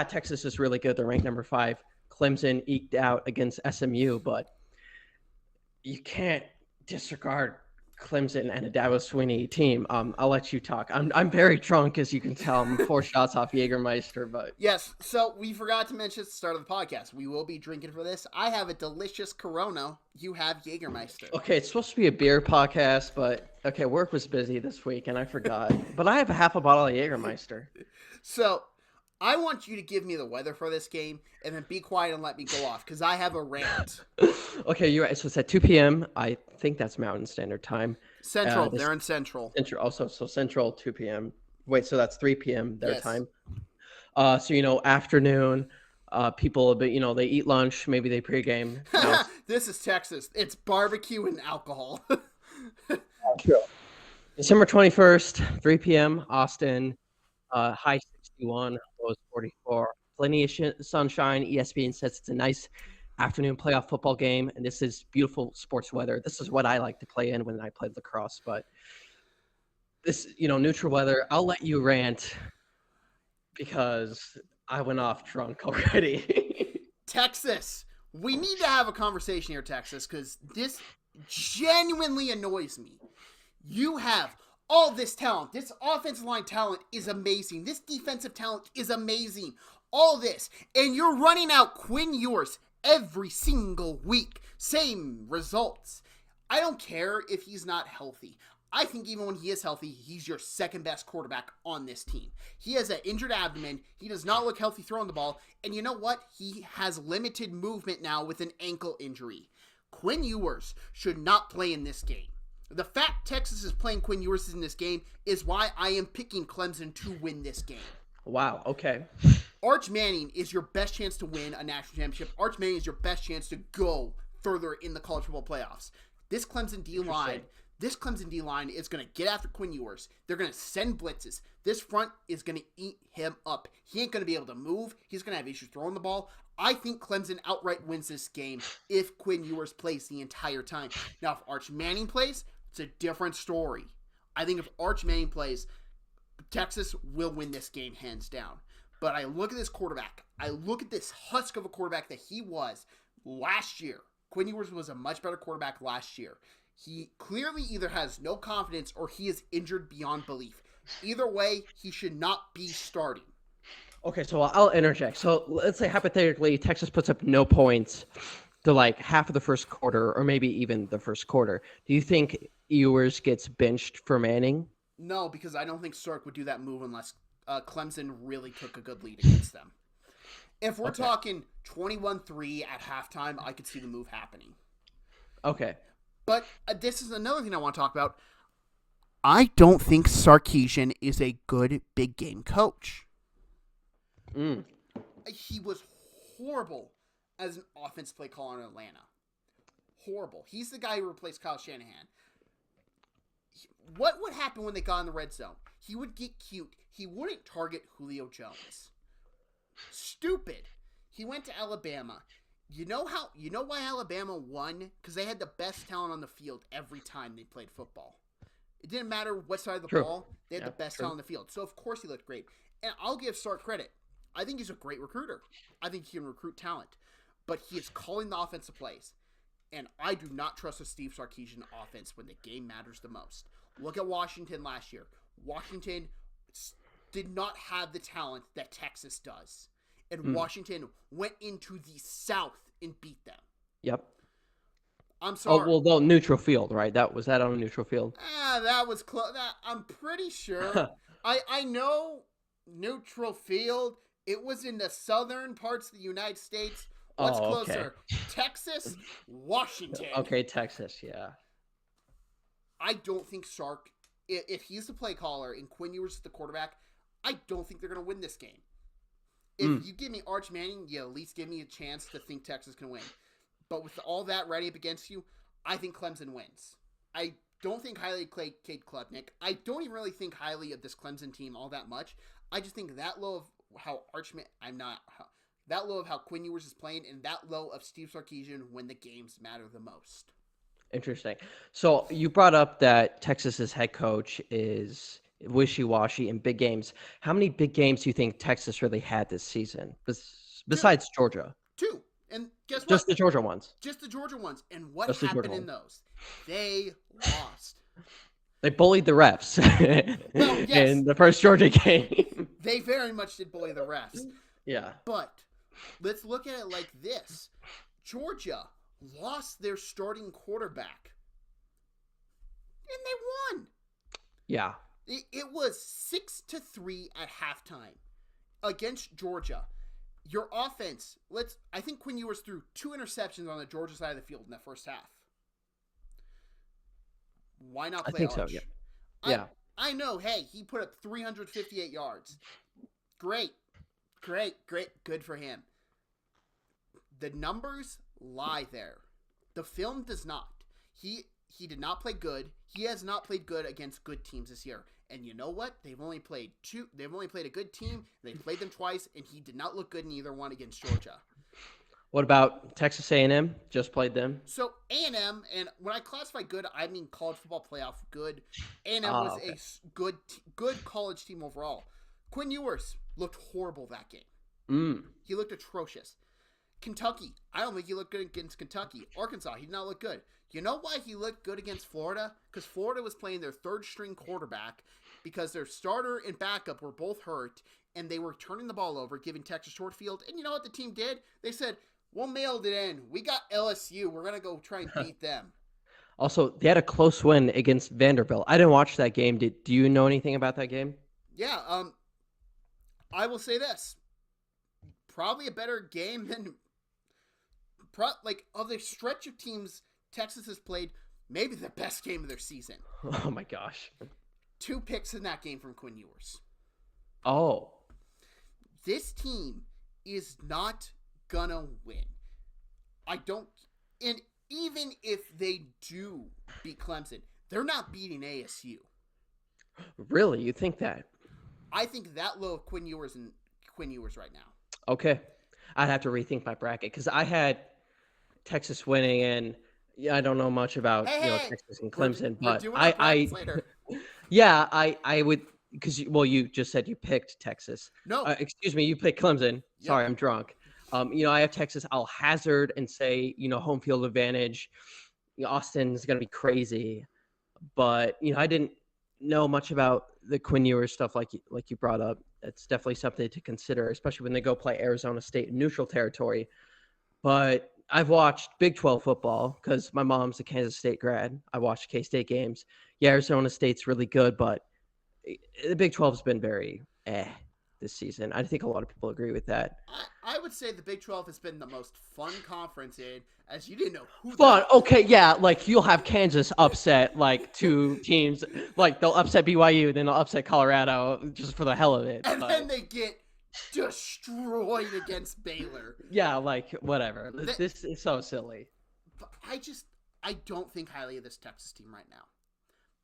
Speaker 2: Texas is really good. They're ranked number 5. Clemson eked out against SMU, but you can't disregard Clemson and a Dabo Swinney team. I'll let you talk. I'm very drunk, as you can tell. I'm 4 shots off Jägermeister, but
Speaker 1: yes. So we forgot to mention at the start of the podcast, we will be drinking for this. I have a delicious Corona. You have Jägermeister.
Speaker 2: Okay, it's supposed to be a beer podcast, but work was busy this week and I forgot. But I have a half a bottle of Jägermeister.
Speaker 1: So I want you to give me the weather for this game and then be quiet and let me go off because I have a rant.
Speaker 2: Okay, you're right. So it's at 2 p.m. I think that's Mountain Standard Time.
Speaker 1: Central. They're in Central.
Speaker 2: Central also. So Central, 2 p.m. Wait, so that's 3 p.m. their time. Afternoon. People, they eat lunch. Maybe they pregame.
Speaker 1: This is Texas. It's barbecue and alcohol.
Speaker 2: True. December 21st, 3 p.m. Austin. High 61, low 44. Plenty of sunshine. ESPN says it's a nice afternoon playoff football game, and this is beautiful sports weather. This is what I like to play in when I played lacrosse, but this, neutral weather. I'll let you rant because I went off drunk already.
Speaker 1: Texas. We need to have a conversation here, Texas, because this genuinely annoys me. You have all this talent. This offensive line talent is amazing. This defensive talent is amazing. All this. And you're running out Quinn Ewers every single week. Same results. I don't care if he's not healthy. I think even when he is healthy, he's your second best quarterback on this team. He has an injured abdomen. He does not look healthy throwing the ball. And you know what? He has limited movement now with an ankle injury. Quinn Ewers should not play in this game. The fact Texas is playing Quinn Ewers in this game is why I am picking Clemson to win this game.
Speaker 2: Wow, okay.
Speaker 1: Arch Manning is your best chance to win a national championship. Arch Manning is your best chance to go further in the college football playoffs. This Clemson D-line is going to get after Quinn Ewers. They're going to send blitzes. This front is going to eat him up. He ain't going to be able to move. He's going to have issues throwing the ball. I think Clemson outright wins this game if Quinn Ewers plays the entire time. Now, if Arch Manning plays, it's a different story. I think if Arch Manning plays, Texas will win this game hands down. But I look at this quarterback. I look at this husk of a quarterback that he was last year. Quinn Ewers was a much better quarterback last year. He clearly either has no confidence or he is injured beyond belief. Either way, he should not be starting.
Speaker 2: Okay, so I'll interject. So let's say hypothetically Texas puts up no points to like half of the first quarter or maybe even the first quarter. Do you think Ewers gets benched for Manning?
Speaker 1: No, because I don't think Sark would do that move unless Clemson really took a good lead against them. If we're talking 21-3 at halftime, I could see the move happening.
Speaker 2: Okay.
Speaker 1: But this is another thing I want to talk about. I don't think Sarkisian is a good big game coach. He was horrible as an offense play caller in Atlanta. Horrible. He's the guy who replaced Kyle Shanahan. What would happen when they got in the red zone? He would get cute. He wouldn't target Julio Jones. Stupid. He went to Alabama. You know why Alabama won? Because they had the best talent on the field every time they played football. It didn't matter what side of the ball. They had the best talent on the field. So, of course, he looked great. And I'll give Sark credit. I think he's a great recruiter. I think he can recruit talent. But he is calling the offensive plays. And I do not trust a Steve Sarkisian offense when the game matters the most. Look at Washington last year. Washington did not have the talent that Texas does. And Washington went into the South and beat them.
Speaker 2: Yep.
Speaker 1: I'm sorry.
Speaker 2: Oh, well, neutral field, right? Was that on a neutral field?
Speaker 1: That was close. I'm pretty sure. I know neutral field. It was in the southern parts of the United States. What's closer? Texas, Washington.
Speaker 2: Okay, Texas, yeah.
Speaker 1: I don't think Sark, if he's the play caller and Quinn Ewers is the quarterback, I don't think they're going to win this game. If you give me Arch Manning, you at least give me a chance to think Texas can win. But with all that ready up against you, I think Clemson wins. I don't think highly of Cade Klubnik. I don't even really think highly of this Clemson team all that much. I just think that low of how that low of how Quinn Ewers is playing and that low of Steve Sarkisian when the games matter the most.
Speaker 2: Interesting. So you brought up that Texas's head coach is wishy-washy in big games. How many big games do you think Texas really had this season besides Georgia?
Speaker 1: 2. And guess what?
Speaker 2: Just the Georgia ones.
Speaker 1: Just the Georgia ones. And what happened in those? They lost.
Speaker 2: They bullied the refs in the first Georgia game.
Speaker 1: They very much did bully the refs.
Speaker 2: Yeah.
Speaker 1: But let's look at it like this. Georgia lost their starting quarterback. And they won.
Speaker 2: Yeah.
Speaker 1: It was 6-3 at halftime against Georgia. Your offense, I think Quinn Ewers threw 2 interceptions on the Georgia side of the field in that first half. Why not play Arch?
Speaker 2: I think so, yeah.
Speaker 1: I know, hey, he put up 358 yards. Great. Good for him. The numbers lie there. The film does not. He did not play good. He has not played good against good teams this year. And you know what? They've only played a good team. They played them twice, and he did not look good in either one against Georgia.
Speaker 2: What about Texas A&M? Just played them.
Speaker 1: So A&M, and when I classify good, I mean college football playoff good. A&M was a good college team overall. Quinn Ewers looked horrible that game. He looked atrocious. Kentucky, I don't think he looked good against Kentucky. Arkansas, he did not look good. You know why he looked good against Florida? Because Florida was playing their third-string quarterback because their starter and backup were both hurt, and they were turning the ball over, giving Texas short field. And you know what the team did? They said, we'll mail it in. We got LSU. We're going to go try and beat them.
Speaker 2: Also, they had a close win against Vanderbilt. I didn't watch that game. Do you know anything about that game?
Speaker 1: Yeah, I will say this. Probably a better game than like of the stretch of teams Texas has played, maybe the best game of their season.
Speaker 2: Oh my gosh.
Speaker 1: 2 picks in that game from Quinn Ewers.
Speaker 2: Oh.
Speaker 1: This team is not gonna win. I don't, and even if they do beat Clemson, they're not beating ASU.
Speaker 2: Really? You think that?
Speaker 1: I think that low of Quinn Ewers right now.
Speaker 2: Okay. I'd have to rethink my bracket because I had Texas winning, and yeah, I don't know much about Texas and Clemson, but
Speaker 1: later.
Speaker 2: Yeah, I would because you just said you picked Texas.
Speaker 1: No,
Speaker 2: excuse me, you picked Clemson.
Speaker 1: Yep.
Speaker 2: Sorry, I'm drunk. I have Texas. I'll hazard and say home field advantage. Austin's gonna be crazy, but I didn't know much about the Quinn Ewers stuff like you brought up. It's definitely something to consider, especially when they go play Arizona State in neutral territory. But I've watched Big 12 football because my mom's a Kansas State grad. I watched K-State games. Yeah, Arizona State's really good, but the Big 12's been very this season. I think a lot of people agree with that.
Speaker 1: I would say the Big 12 has been the most fun conference as you didn't know who.
Speaker 2: Fun, okay, yeah, like you'll have Kansas upset like 2 teams, like they'll upset BYU, then they'll upset Colorado just for the hell of it.
Speaker 1: And then they get destroyed against Baylor.
Speaker 2: Yeah, like whatever. This is so silly.
Speaker 1: But I don't think highly of this Texas team right now.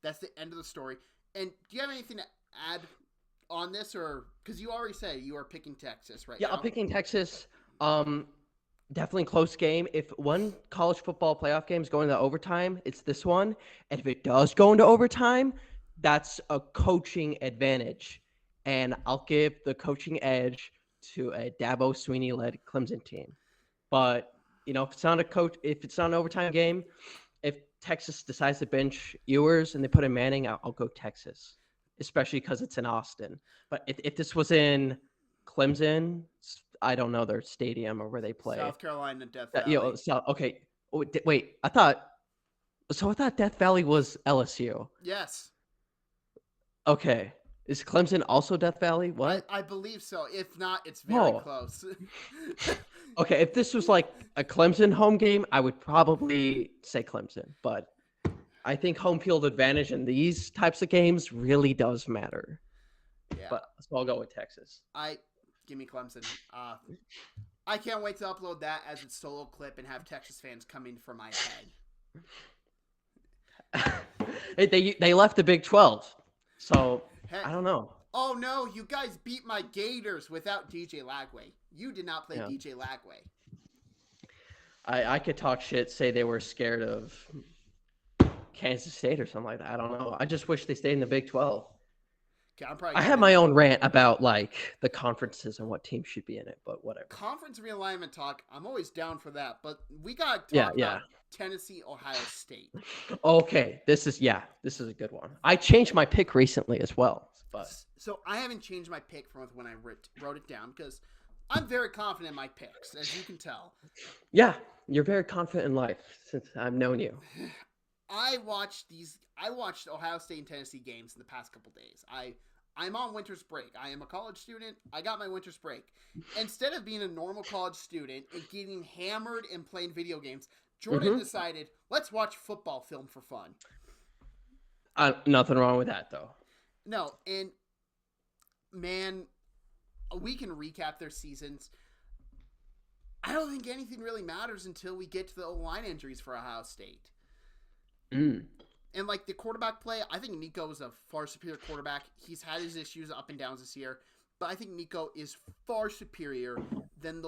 Speaker 1: That's the end of the story. And do you have anything to add on this, or because you already said you are picking Texas right now?
Speaker 2: Yeah, I'm picking Texas. Definitely close game. If one college football playoff game is going to overtime, it's this one. And if it does go into overtime, that's a coaching advantage. And I'll give the coaching edge to a Dabo Swinney-led Clemson team. But, if it's not an overtime game, if Texas decides to bench Ewers and they put in Manning, I'll go Texas, especially because it's in Austin. But if this was in Clemson, I don't know their stadium or where they play.
Speaker 1: South Carolina, Death Valley.
Speaker 2: Okay. Wait, I thought Death Valley was LSU.
Speaker 1: Yes.
Speaker 2: Okay. Is Clemson also Death Valley? What?
Speaker 1: I believe so. If not, it's very close.
Speaker 2: Okay, if this was like a Clemson home game, I would probably say Clemson. But I think home field advantage in these types of games really does matter.
Speaker 1: Yeah.
Speaker 2: But so I'll go with Texas.
Speaker 1: Give me Clemson. I can't wait to upload that as its solo clip and have Texas fans coming for my
Speaker 2: head. They left the Big 12, so I don't know.
Speaker 1: Oh no, you guys beat my Gators without DJ Lagway. You did not play DJ Lagway.
Speaker 2: I could talk shit, say they were scared of Kansas State or something like that. I don't know. I just wish they stayed in the Big 12.
Speaker 1: Okay,
Speaker 2: I have my own rant about like the conferences and what teams should be in it, but whatever.
Speaker 1: Conference realignment talk, I'm always down for that, but we got to talk about Tennessee, Ohio State.
Speaker 2: Okay, this is a good one. I changed my pick recently as well, but
Speaker 1: so I haven't changed my pick from when I wrote it down because I'm very confident in my picks, as you can tell.
Speaker 2: Yeah, you're very confident in life since I've known you.
Speaker 1: I watched Ohio State and Tennessee games in the past couple days. I'm on winter's break. I am a college student. I got my winter's break. Instead of being a normal college student and getting hammered and playing video games, Jordan decided, let's watch football film for fun.
Speaker 2: Nothing wrong with that, though.
Speaker 1: No, and man, we can recap their seasons. I don't think anything really matters until we get to the O-line injuries for Ohio State. And like the quarterback play, I think Nico is a far superior quarterback. He's had his issues up and downs this year, but I think Nico is far superior than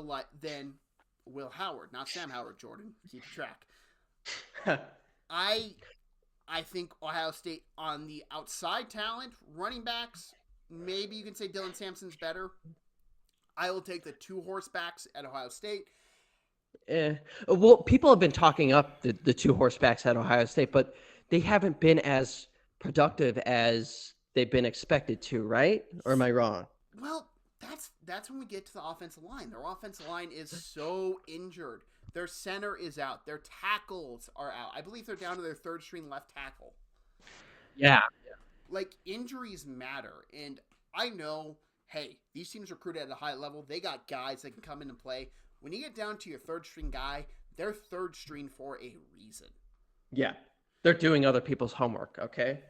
Speaker 1: Will Howard, not Sam Howard. Jordan, keep track. I think Ohio State on the outside talent, running backs, maybe you can say Dylan Sampson's better. I will take the 2 horsebacks at Ohio State.
Speaker 2: Well, people have been talking up the 2 horsebacks at Ohio State, but they haven't been as productive as they've been expected to, right? Or am I wrong?
Speaker 1: Well, that's when we get to the offensive line. Their offensive line is so injured. Their center is out. Their tackles are out. I believe they're down to their third string left tackle.
Speaker 2: Yeah.
Speaker 1: Like, injuries matter. And I know, hey, these teams recruited at a high level. They got guys that can come in and play. When you get down to your third string guy, they're third string for a reason.
Speaker 2: Yeah. They're doing other people's homework, okay?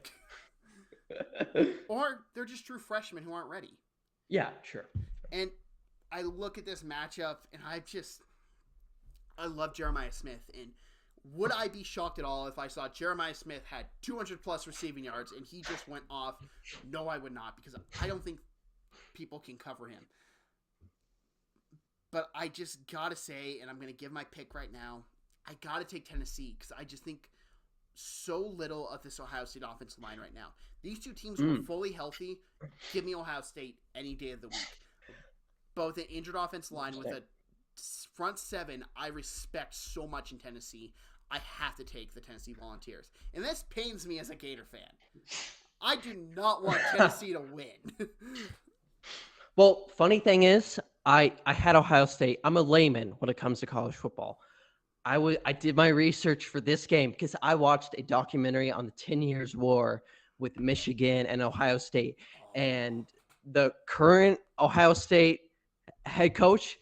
Speaker 1: Or they're just true freshmen who aren't ready.
Speaker 2: Yeah, sure.
Speaker 1: And I look at this matchup, and I love Jeremiah Smith. And would I be shocked at all if I saw Jeremiah Smith had 200-plus receiving yards and he just went off? No, I would not, because I don't think people can cover him. But I just got to say, and I'm going to give my pick right now, I got to take Tennessee because I just think so little of this Ohio State offensive line right now. These two teams are fully healthy. Give me Ohio State any day of the week. Both an injured offensive line with a front seven I respect so much in Tennessee. I have to take the Tennessee Volunteers. And this pains me as a Gator fan. I do not want Tennessee to win.
Speaker 2: Well, funny thing is, I had Ohio State. I'm a layman when it comes to college football. I did my research for this game because I watched a documentary on the 10 Years' War with Michigan and Ohio State. And the current Ohio State head coach,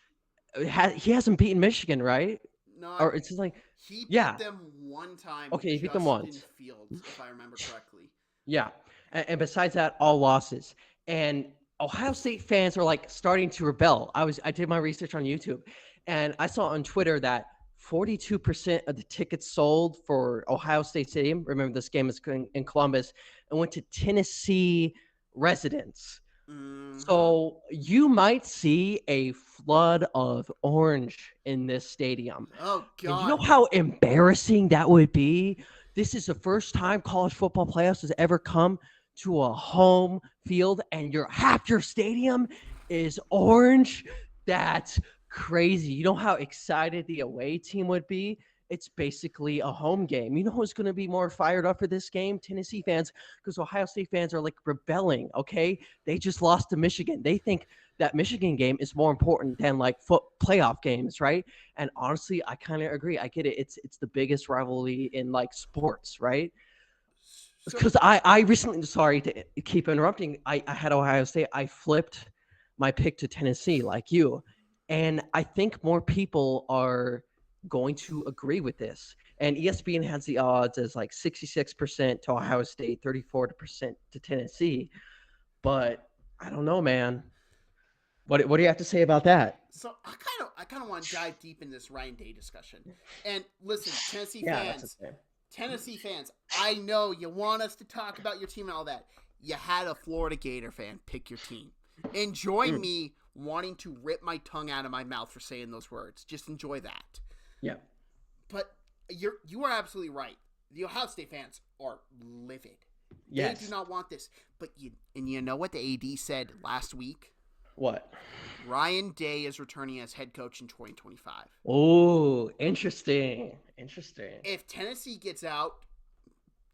Speaker 2: he hasn't beaten Michigan, right?
Speaker 1: No,
Speaker 2: or it's just like
Speaker 1: he beat them one time.
Speaker 2: Okay, he beat them once.
Speaker 1: Fields, if I remember correctly.
Speaker 2: Yeah, and besides that, all losses. And Ohio State fans are like starting to rebel. I did my research on YouTube, and I saw on Twitter that 42% of the tickets sold for Ohio State Stadium, remember this game is in Columbus, and went to Tennessee residents.
Speaker 1: Mm-hmm.
Speaker 2: So you might see a flood of orange in this stadium.
Speaker 1: Oh, God.
Speaker 2: And you know how embarrassing that would be? This is the first time college football playoffs has ever come to a home field, and half your stadium is orange. That's crazy. You know how excited the away team would be? It's basically a home game. You know who's going to be more fired up for this game? Tennessee fans, because Ohio State fans are like rebelling, okay? They just lost to Michigan. They think that Michigan game is more important than like playoff games, right? And honestly, I kind of agree. I get it. It's the biggest rivalry in like sports, right? Because I recently, sorry to keep interrupting, I had Ohio State. I flipped my pick to Tennessee like you. And I think more people are going to agree with this. And ESPN has the odds as like 66% to Ohio State, 34% to Tennessee. But I don't know, man. What do you have to say about that?
Speaker 1: So I kind of want to dive deep in this Ryan Day discussion. And listen, Tennessee fans, I know you want us to talk about your team and all that. You had a Florida Gator fan pick your team. Enjoy me wanting to rip my tongue out of my mouth for saying those words. Just enjoy that.
Speaker 2: Yeah.
Speaker 1: But you are absolutely right. The Ohio State fans are livid.
Speaker 2: Yes.
Speaker 1: They do not want this. But you know what the AD said last week?
Speaker 2: What?
Speaker 1: Ryan Day is returning as head coach in 2025.
Speaker 2: Oh, interesting.
Speaker 1: If Tennessee gets out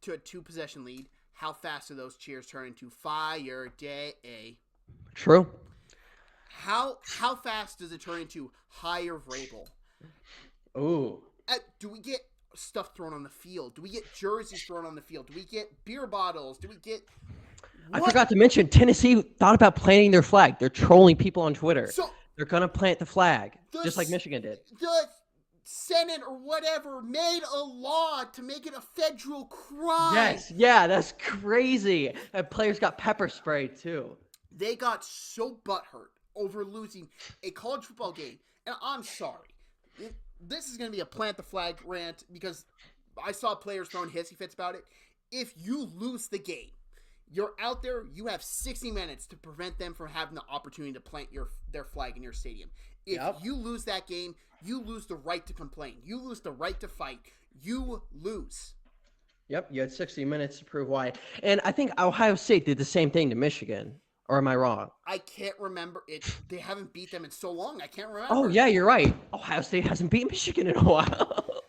Speaker 1: to a 2-possession lead, how fast do those cheers turn into Fire Day?
Speaker 2: True.
Speaker 1: How fast does it turn into Hire Vrabel?
Speaker 2: Ooh.
Speaker 1: Do we get stuff thrown on the field? Do we get jerseys thrown on the field? Do we get beer bottles? Do we get...
Speaker 2: I forgot to mention, Tennessee thought about planting their flag. They're trolling people on Twitter. So they're going to plant the flag, just like Michigan did.
Speaker 1: The Senate or whatever made a law to make it a federal crime.
Speaker 2: Yes, yeah, that's crazy. And players got pepper sprayed, too.
Speaker 1: They got so butthurt over losing a college football game. And I'm sorry. This is going to be a plant the flag rant because I saw players throwing hissy fits about it. If you lose the game, you're out there, you have 60 minutes to prevent them from having the opportunity to plant their flag in your stadium. If you lose that game, you lose the right to complain. You lose the right to fight. You lose.
Speaker 2: Yep, you had 60 minutes to prove why. And I think Ohio State did the same thing to Michigan. Or am I wrong?
Speaker 1: I can't remember it. They haven't beat them in so long. I can't remember.
Speaker 2: Oh, yeah, you're right. Ohio State hasn't beat Michigan in a while.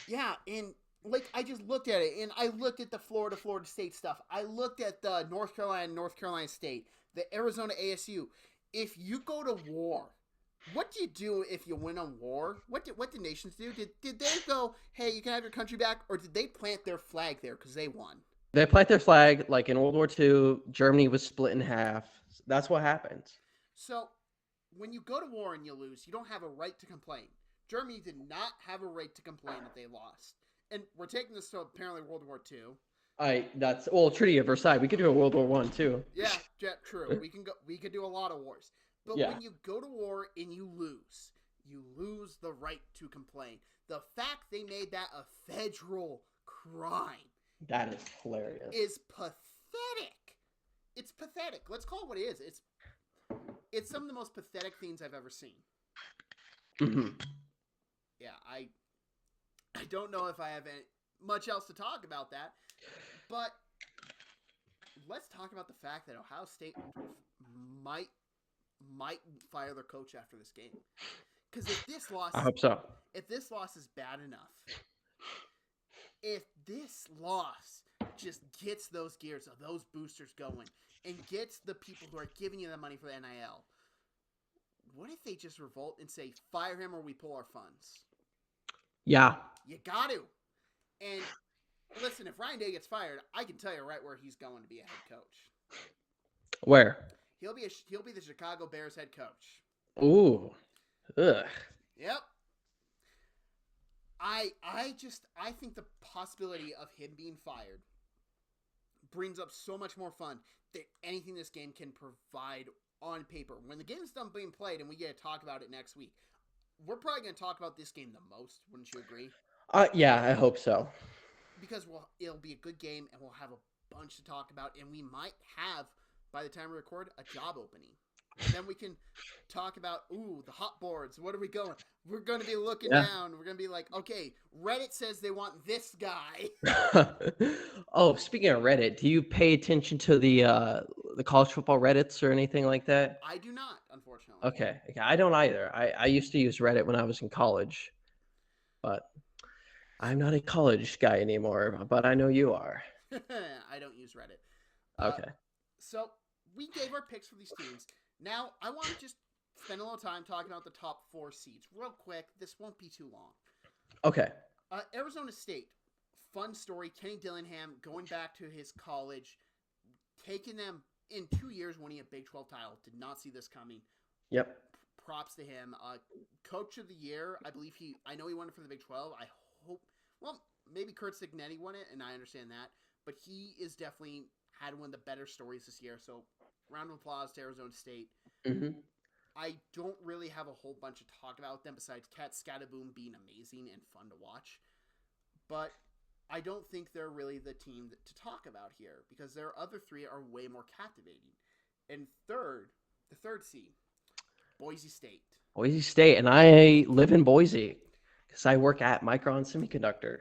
Speaker 1: Yeah, and like I just looked at it, and I looked at the Florida State stuff. I looked at the North Carolina State, the Arizona ASU. If you go to war What do you do if you win a war? What did nations do? Did they go, hey, you can have your country back, or did they plant their flag there because they won?
Speaker 2: They plant their flag like in World War II. Germany was split in half. That's what happens.
Speaker 1: So when you go to war and you lose, you don't have a right to complain. Germany did not have a right to complain that they lost. And we're taking this to apparently World War II.
Speaker 2: That's well, Treaty of Versailles. We could do a World War One too.
Speaker 1: Yeah, true. We could do a lot of wars. But
Speaker 2: Yeah,
Speaker 1: when you go to war and you lose the right to complain. The fact they made that a federal crime
Speaker 2: that is hilarious.
Speaker 1: is pathetic. It's pathetic. Let's call it what it is. It's some of the most pathetic things I've ever seen.
Speaker 2: Hmm.
Speaker 1: Yeah, I don't know if I have much else to talk about that, but let's talk about the fact that Ohio State might fire their coach after this game. Because
Speaker 2: I hope so.
Speaker 1: if this loss is bad enough, if this loss just gets those gears, those boosters going, and gets the people who are giving you the money for the NIL, what if they just revolt and say, fire him or we pull our funds?
Speaker 2: Yeah.
Speaker 1: You got to. And listen, if Ryan Day gets fired, I can tell you right where he's going to be a head coach.
Speaker 2: Where?
Speaker 1: He'll be the Chicago Bears head coach.
Speaker 2: Ooh. Ugh.
Speaker 1: Yep. I think the possibility of him being fired brings up so much more fun than anything this game can provide on paper. When the game's done being played and we get to talk about it next week, we're probably going to talk about this game the most. Wouldn't you agree?
Speaker 2: Yeah, I hope so.
Speaker 1: Because it'll be a good game and we'll have a bunch to talk about, and we might have, by the time we record, a job opening. And then we can talk about, the hot boards. What are we going? We're going to be looking down. We're going to be like, okay, Reddit says they want this guy.
Speaker 2: Oh, speaking of Reddit, do you pay attention to the college football Reddits or anything like that?
Speaker 1: I do not, unfortunately.
Speaker 2: Okay, I don't either. I used to use Reddit when I was in college, but I'm not a college guy anymore. But I know you are.
Speaker 1: I don't use Reddit.
Speaker 2: Okay.
Speaker 1: So we gave our picks for these teams. Now, I want to just spend a little time talking about the top 4 seeds. Real quick, this won't be too long.
Speaker 2: Okay.
Speaker 1: Arizona State, fun story. Kenny Dillingham going back to his college, taking them in 2 years, winning a Big 12 title. Did not see this coming.
Speaker 2: Yep.
Speaker 1: Props to him. Coach of the year, I know he won it for the Big 12. I hope, maybe Kurt Cignetti won it, and I understand that. But he is definitely had one of the better stories this year. So round of applause to Arizona State.
Speaker 2: Mm-hmm.
Speaker 1: I don't really have a whole bunch to talk about them besides Cat Scataboom being amazing and fun to watch. But I don't think they're really the team to talk about here because their other 3 are way more captivating. And the third seed, Boise State.
Speaker 2: Boise State, and I live in Boise because I work at Micron Semiconductor.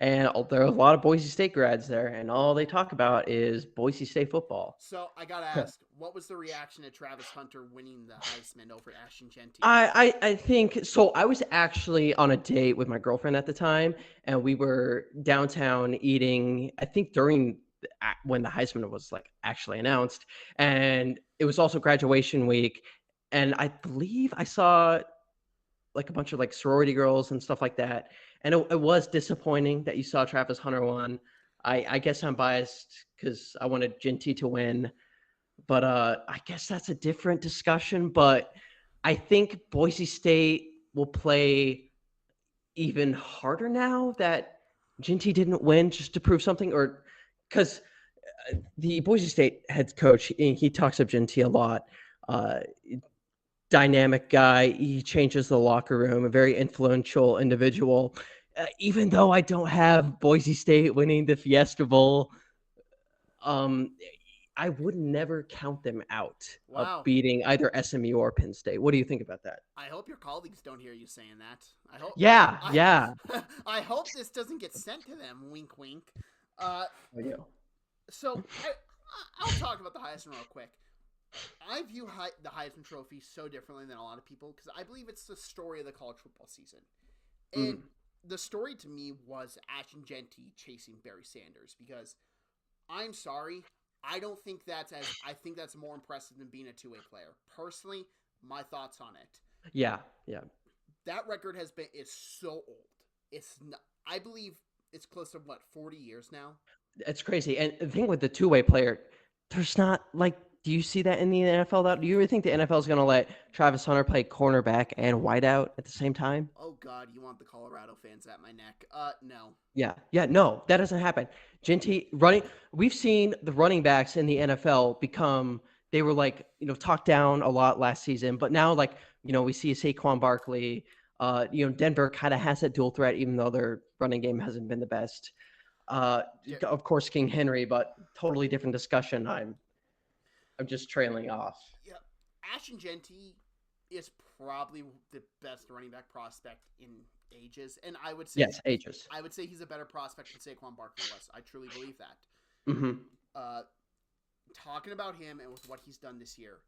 Speaker 2: And there are a lot of Boise State grads there, and all they talk about is Boise State football.
Speaker 1: So I gotta ask, what was the reaction to Travis Hunter winning the Heisman over Ashton Jeanty?
Speaker 2: I think so. I was actually on a date with my girlfriend at the time, and we were downtown eating. I think when the Heisman was like actually announced, and it was also graduation week, and I believe I saw like a bunch of like sorority girls and stuff like that. And it was disappointing that you saw Travis Hunter won. I guess I'm biased because I wanted Jeanty to win, but I guess that's a different discussion. But I think Boise State will play even harder now that Jeanty didn't win, just to prove something, or because the Boise State head coach, he talks up Jeanty a lot. Dynamic guy. He changes the locker room, a very influential individual. Even though I don't have Boise State winning the Fiesta Bowl, I would never count them out of beating either SMU or Penn State. What do you think about that?
Speaker 1: I hope your colleagues don't hear you saying that. I hope.
Speaker 2: Yeah.
Speaker 1: I hope this doesn't get sent to them. Wink, wink. So I'll talk about the Heisman real quick. I view the Heisman Trophy so differently than a lot of people because I believe it's the story of the college football season. And the story to me was Ashton Jeanty chasing Barry Sanders because I'm sorry, I think that's more impressive than being a 2-way player. Personally, my thoughts on it.
Speaker 2: Yeah, yeah.
Speaker 1: That record is so old. It's not, I believe it's close to what 40 years now.
Speaker 2: It's crazy. And the thing with the two-way player, there's not like, do you see that in the NFL? That do you really think the NFL is going to let Travis Hunter play cornerback and wideout at the same time?
Speaker 1: Oh God, you want the Colorado fans at my neck? No.
Speaker 2: Yeah, yeah, no, that doesn't happen. Genty running. We've seen the running backs in the NFL become. They were like talked down a lot last season, but now like we see Saquon Barkley. Denver kind of has that dual threat, even though their running game hasn't been the best. Uh,
Speaker 1: Yeah,
Speaker 2: of course, King Henry, but totally different discussion. I'm just trailing off.
Speaker 1: yeah. Ashton Genty is probably the best running back prospect in ages, and
Speaker 2: Yes, ages.
Speaker 1: I would say he's a better prospect than Saquon Barkley was. I truly believe that.
Speaker 2: Hmm.
Speaker 1: Uh, Talking about him and with what he's done this year,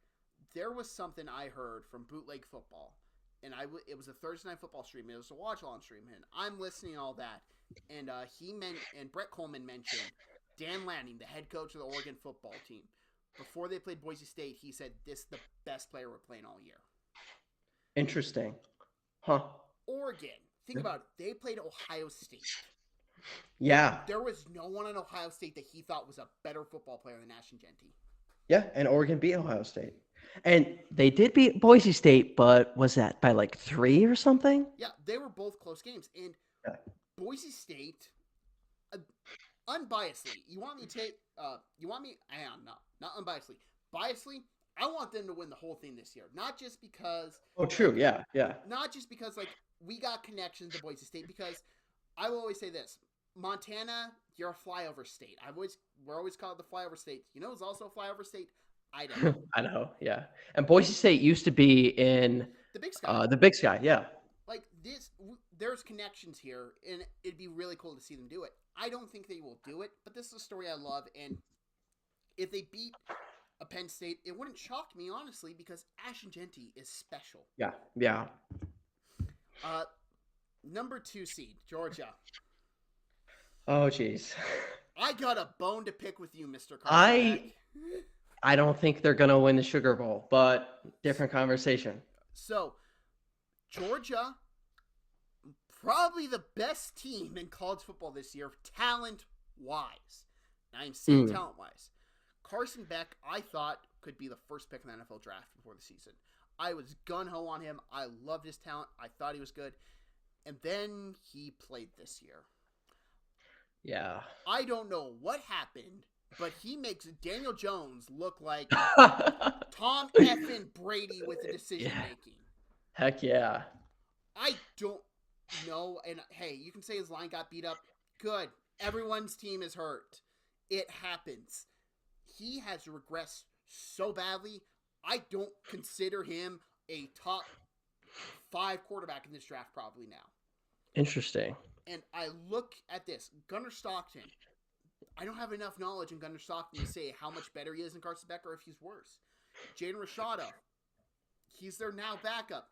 Speaker 1: there was something I heard from Bootleg Football, and it was a Thursday night football stream. It was a watch along stream, and I'm listening to all that, and and Brett Coleman mentioned Dan Lanning, the head coach of the Oregon football team. Before they played Boise State, he said this is the best player we're playing all year.
Speaker 2: Interesting, huh?
Speaker 1: Oregon, think about it. They played Ohio State.
Speaker 2: Yeah,
Speaker 1: There was no one in Ohio State that he thought was a better football player than Ashton Genty.
Speaker 2: yeah, and Oregon beat Ohio State, and they did beat Boise State, but was that by like 3 or something?
Speaker 1: Yeah, they were both close games. And
Speaker 2: Yeah.
Speaker 1: Boise State, unbiasedly, you want me to take, I am not unbiasedly. Biasedly, I want them to win the whole thing this year. Not just because,
Speaker 2: Oh, true. Yeah, yeah.
Speaker 1: not just because, like, we got connections to Boise State, because I will always say this Montana, you're a flyover state. We're always called the flyover state. You know, it's also a flyover state. Idaho,
Speaker 2: I know. Yeah, and Boise State used to be in
Speaker 1: the Big Sky.
Speaker 2: the Big Sky. Yeah.
Speaker 1: Like there's connections here, and it'd be really cool to see them do it. I don't think they will do it, but this is a story I love, and if they beat a Penn State, it wouldn't shock me honestly because Ashton Genty is special.
Speaker 2: Yeah. Yeah.
Speaker 1: Number 2 seed Georgia.
Speaker 2: Oh, jeez.
Speaker 1: I got a bone to pick with you, Mr.
Speaker 2: I
Speaker 1: Carlson.
Speaker 2: I don't think they're gonna win the Sugar Bowl, but different conversation.
Speaker 1: So, Georgia, probably the best team in college football this year, talent-wise. And I'm saying talent-wise. Carson Beck, I thought, could be the first pick in the NFL draft before the season. I was gun-ho on him. I loved his talent. I thought he was good. And then he played this year.
Speaker 2: Yeah.
Speaker 1: I don't know what happened, but he makes Daniel Jones look like Tom effing Brady with the decision making.
Speaker 2: Heck yeah.
Speaker 1: I don't know. And hey, you can say his line got beat up. Good. Everyone's team is hurt. It happens. He has regressed so badly. I don't consider him a top 5 quarterback in this draft probably now.
Speaker 2: Interesting.
Speaker 1: And I look at this. Gunnar Stockton. I don't have enough knowledge in Gunnar Stockton to say how much better he is than Carson Beck or if he's worse. Jaden Rashada. He's their now backup.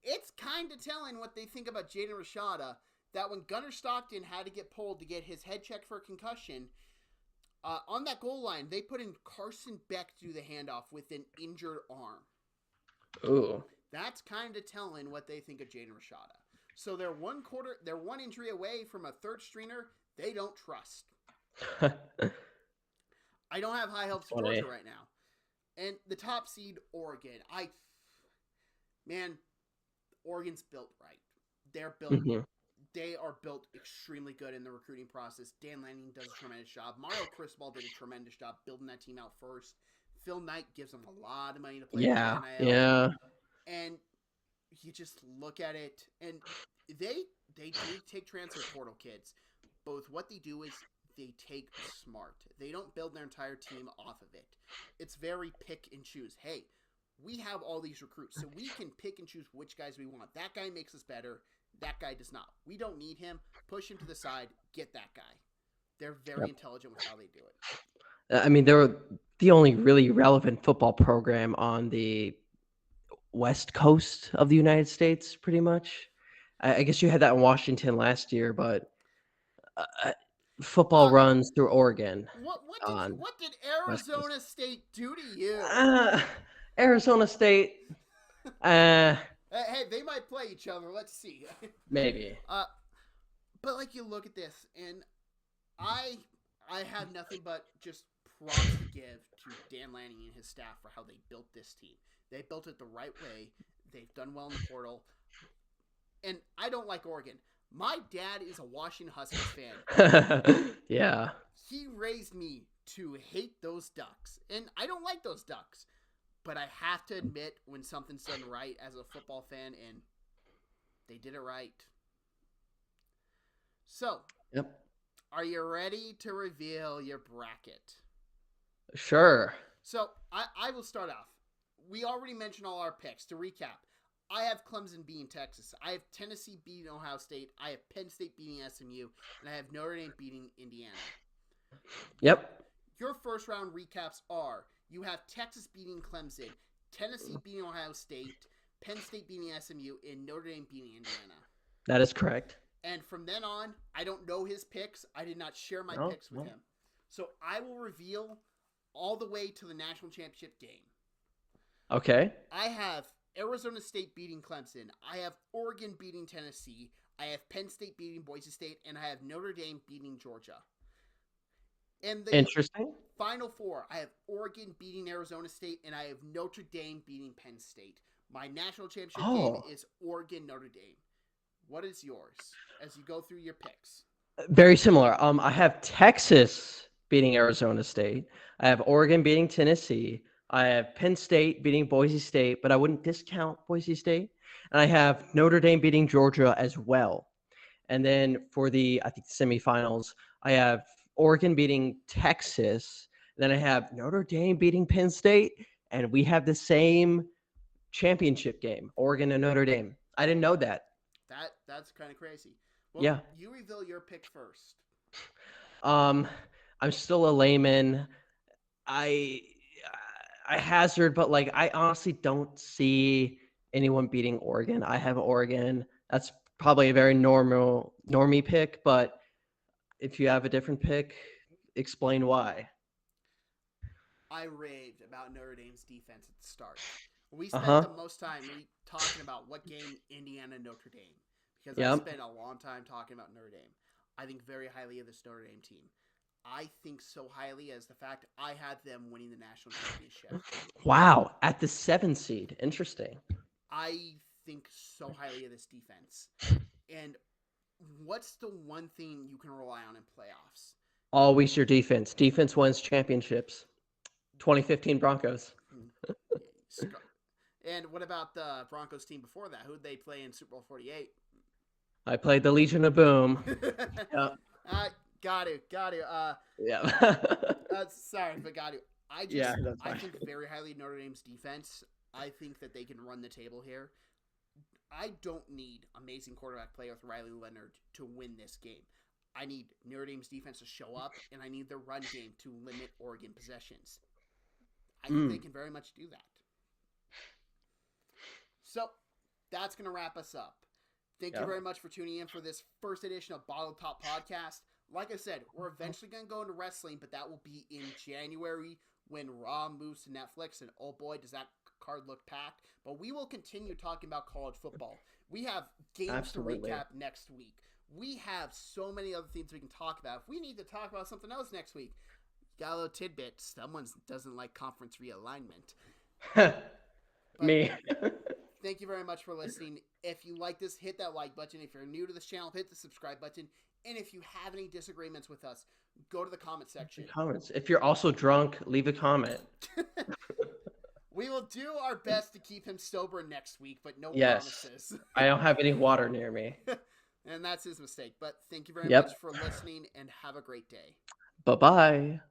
Speaker 1: It's kind of telling what they think about Jaden Rashada that when Gunnar Stockton had to get pulled to get his head checked for a concussion, on that goal line, they put in Carson Beck to do the handoff with an injured arm.
Speaker 2: Ooh.
Speaker 1: That's kind of telling what they think of Jaden Rashada. So they're one injury away from a third stringer they don't trust. I don't have high hopes for Georgia right now. And the top seed, Oregon. Oregon's built right. They're built. Mm-hmm. They are built extremely good in the recruiting process. Dan Lanning does a tremendous job. Mario Cristobal did a tremendous job building that team out first. Phil Knight gives them a lot of money to play.
Speaker 2: Yeah.
Speaker 1: And you just look at it, and they do take transfer portal kids. Both what they do is they take smart. They don't build their entire team off of it. It's very pick and choose. Hey, we have all these recruits, so we can pick and choose which guys we want. That guy makes us better. That guy does not. We don't need him. Push him to the side. Get that guy. They're very intelligent with how they do it.
Speaker 2: I mean, they're the only really relevant football program on the West Coast of the United States, pretty much. I guess you had that in Washington last year, but football runs through Oregon.
Speaker 1: What did Arizona State do to you?
Speaker 2: Arizona State, Uh,
Speaker 1: Hey, they might play each other. Let's see.
Speaker 2: maybe.
Speaker 1: uh, but like you look at this, and I I have nothing but just props to give to Dan Lanning and his staff for how they built this team. They built it the right way. They've done well in the portal. And I don't like Oregon. My dad is a Washington Huskies fan.
Speaker 2: Yeah.
Speaker 1: He raised me to hate those Ducks. And I don't like those Ducks. But I have to admit when something's done right as a football fan, and they did it right. So,
Speaker 2: Yep.
Speaker 1: are you ready to reveal your bracket?
Speaker 2: Sure.
Speaker 1: So, I will start off. We already mentioned all our picks. To recap, I have Clemson beating Texas. I have Tennessee beating Ohio State. I have Penn State beating SMU. And I have Notre Dame beating Indiana.
Speaker 2: Yep.
Speaker 1: Your first round recaps are you have Texas beating Clemson, Tennessee beating Ohio State, Penn State beating SMU, and Notre Dame beating Indiana.
Speaker 2: That is correct.
Speaker 1: And from then on, I don't know his picks. I did not share my picks with him. So I will reveal all the way to the national championship game.
Speaker 2: Okay.
Speaker 1: I have Arizona State beating Clemson. I have Oregon beating Tennessee. I have Penn State beating Boise State. And I have Notre Dame beating Georgia. And the
Speaker 2: Interesting.
Speaker 1: Final four, I have Oregon beating Arizona State. And I have Notre Dame beating Penn State. My national championship game is Oregon-Notre Dame. What is yours as you go through your picks?
Speaker 2: Very similar. I have Texas beating Arizona State. I have Oregon beating Tennessee. I have Penn State beating Boise State, but I wouldn't discount Boise State. And I have Notre Dame beating Georgia as well. And then for I think, semifinals, I have Oregon beating Texas. Then I have Notre Dame beating Penn State. And we have the same championship game, Oregon and Notre Dame. I didn't know that.
Speaker 1: That's kind of crazy. Well,
Speaker 2: Yeah.
Speaker 1: You reveal your pick first.
Speaker 2: I'm still a layman. I hazard, but like I honestly don't see anyone beating Oregon. I have Oregon. That's probably a very normie pick, but if you have a different pick, explain why.
Speaker 1: I raved about Notre Dame's defense at the start. We spent the most time talking about what game Indiana Notre Dame because I spent a long time talking about Notre Dame. I think very highly of this Notre Dame team. I think so highly as the fact I had them winning the national championship.
Speaker 2: Wow, at the 7 seed. Interesting.
Speaker 1: I think so highly of this defense. And what's the one thing you can rely on in playoffs?
Speaker 2: Always your defense. Defense wins championships. 2015 Broncos.
Speaker 1: And what about the Broncos team before that? Who did they play in Super Bowl 48?
Speaker 2: I played the Legion of Boom.
Speaker 1: Yeah. Got it.
Speaker 2: Yeah.
Speaker 1: Sorry, but got it. I think very highly of Notre Dame's defense. I think that they can run the table here. I don't need amazing quarterback play with Riley Leonard to win this game. I need Notre Dame's defense to show up, and I need their run game to limit Oregon possessions. I think they can very much do that. So, that's going to wrap us up. Thank you very much for tuning in for this first edition of Bottle Top Podcast. Like I said, we're eventually going to go into wrestling, but that will be in January when Raw moves to Netflix, and oh boy, does that card look packed. But we will continue talking about college football. We have games to recap next week. We have so many other things we can talk about. If we need to talk about something else next week, got a little tidbit. Someone doesn't like conference realignment.
Speaker 2: Me.
Speaker 1: Thank you very much for listening. If you like this, hit that like button. If you're new to this channel, hit the subscribe button. And if you have any disagreements with us, go to the comment section.
Speaker 2: Comments. If you're also drunk, leave a comment.
Speaker 1: We will do our best to keep him sober next week, but no promises.
Speaker 2: I don't have any water near me.
Speaker 1: And that's his mistake. But thank you very much for listening, and have a great day.
Speaker 2: Bye-bye.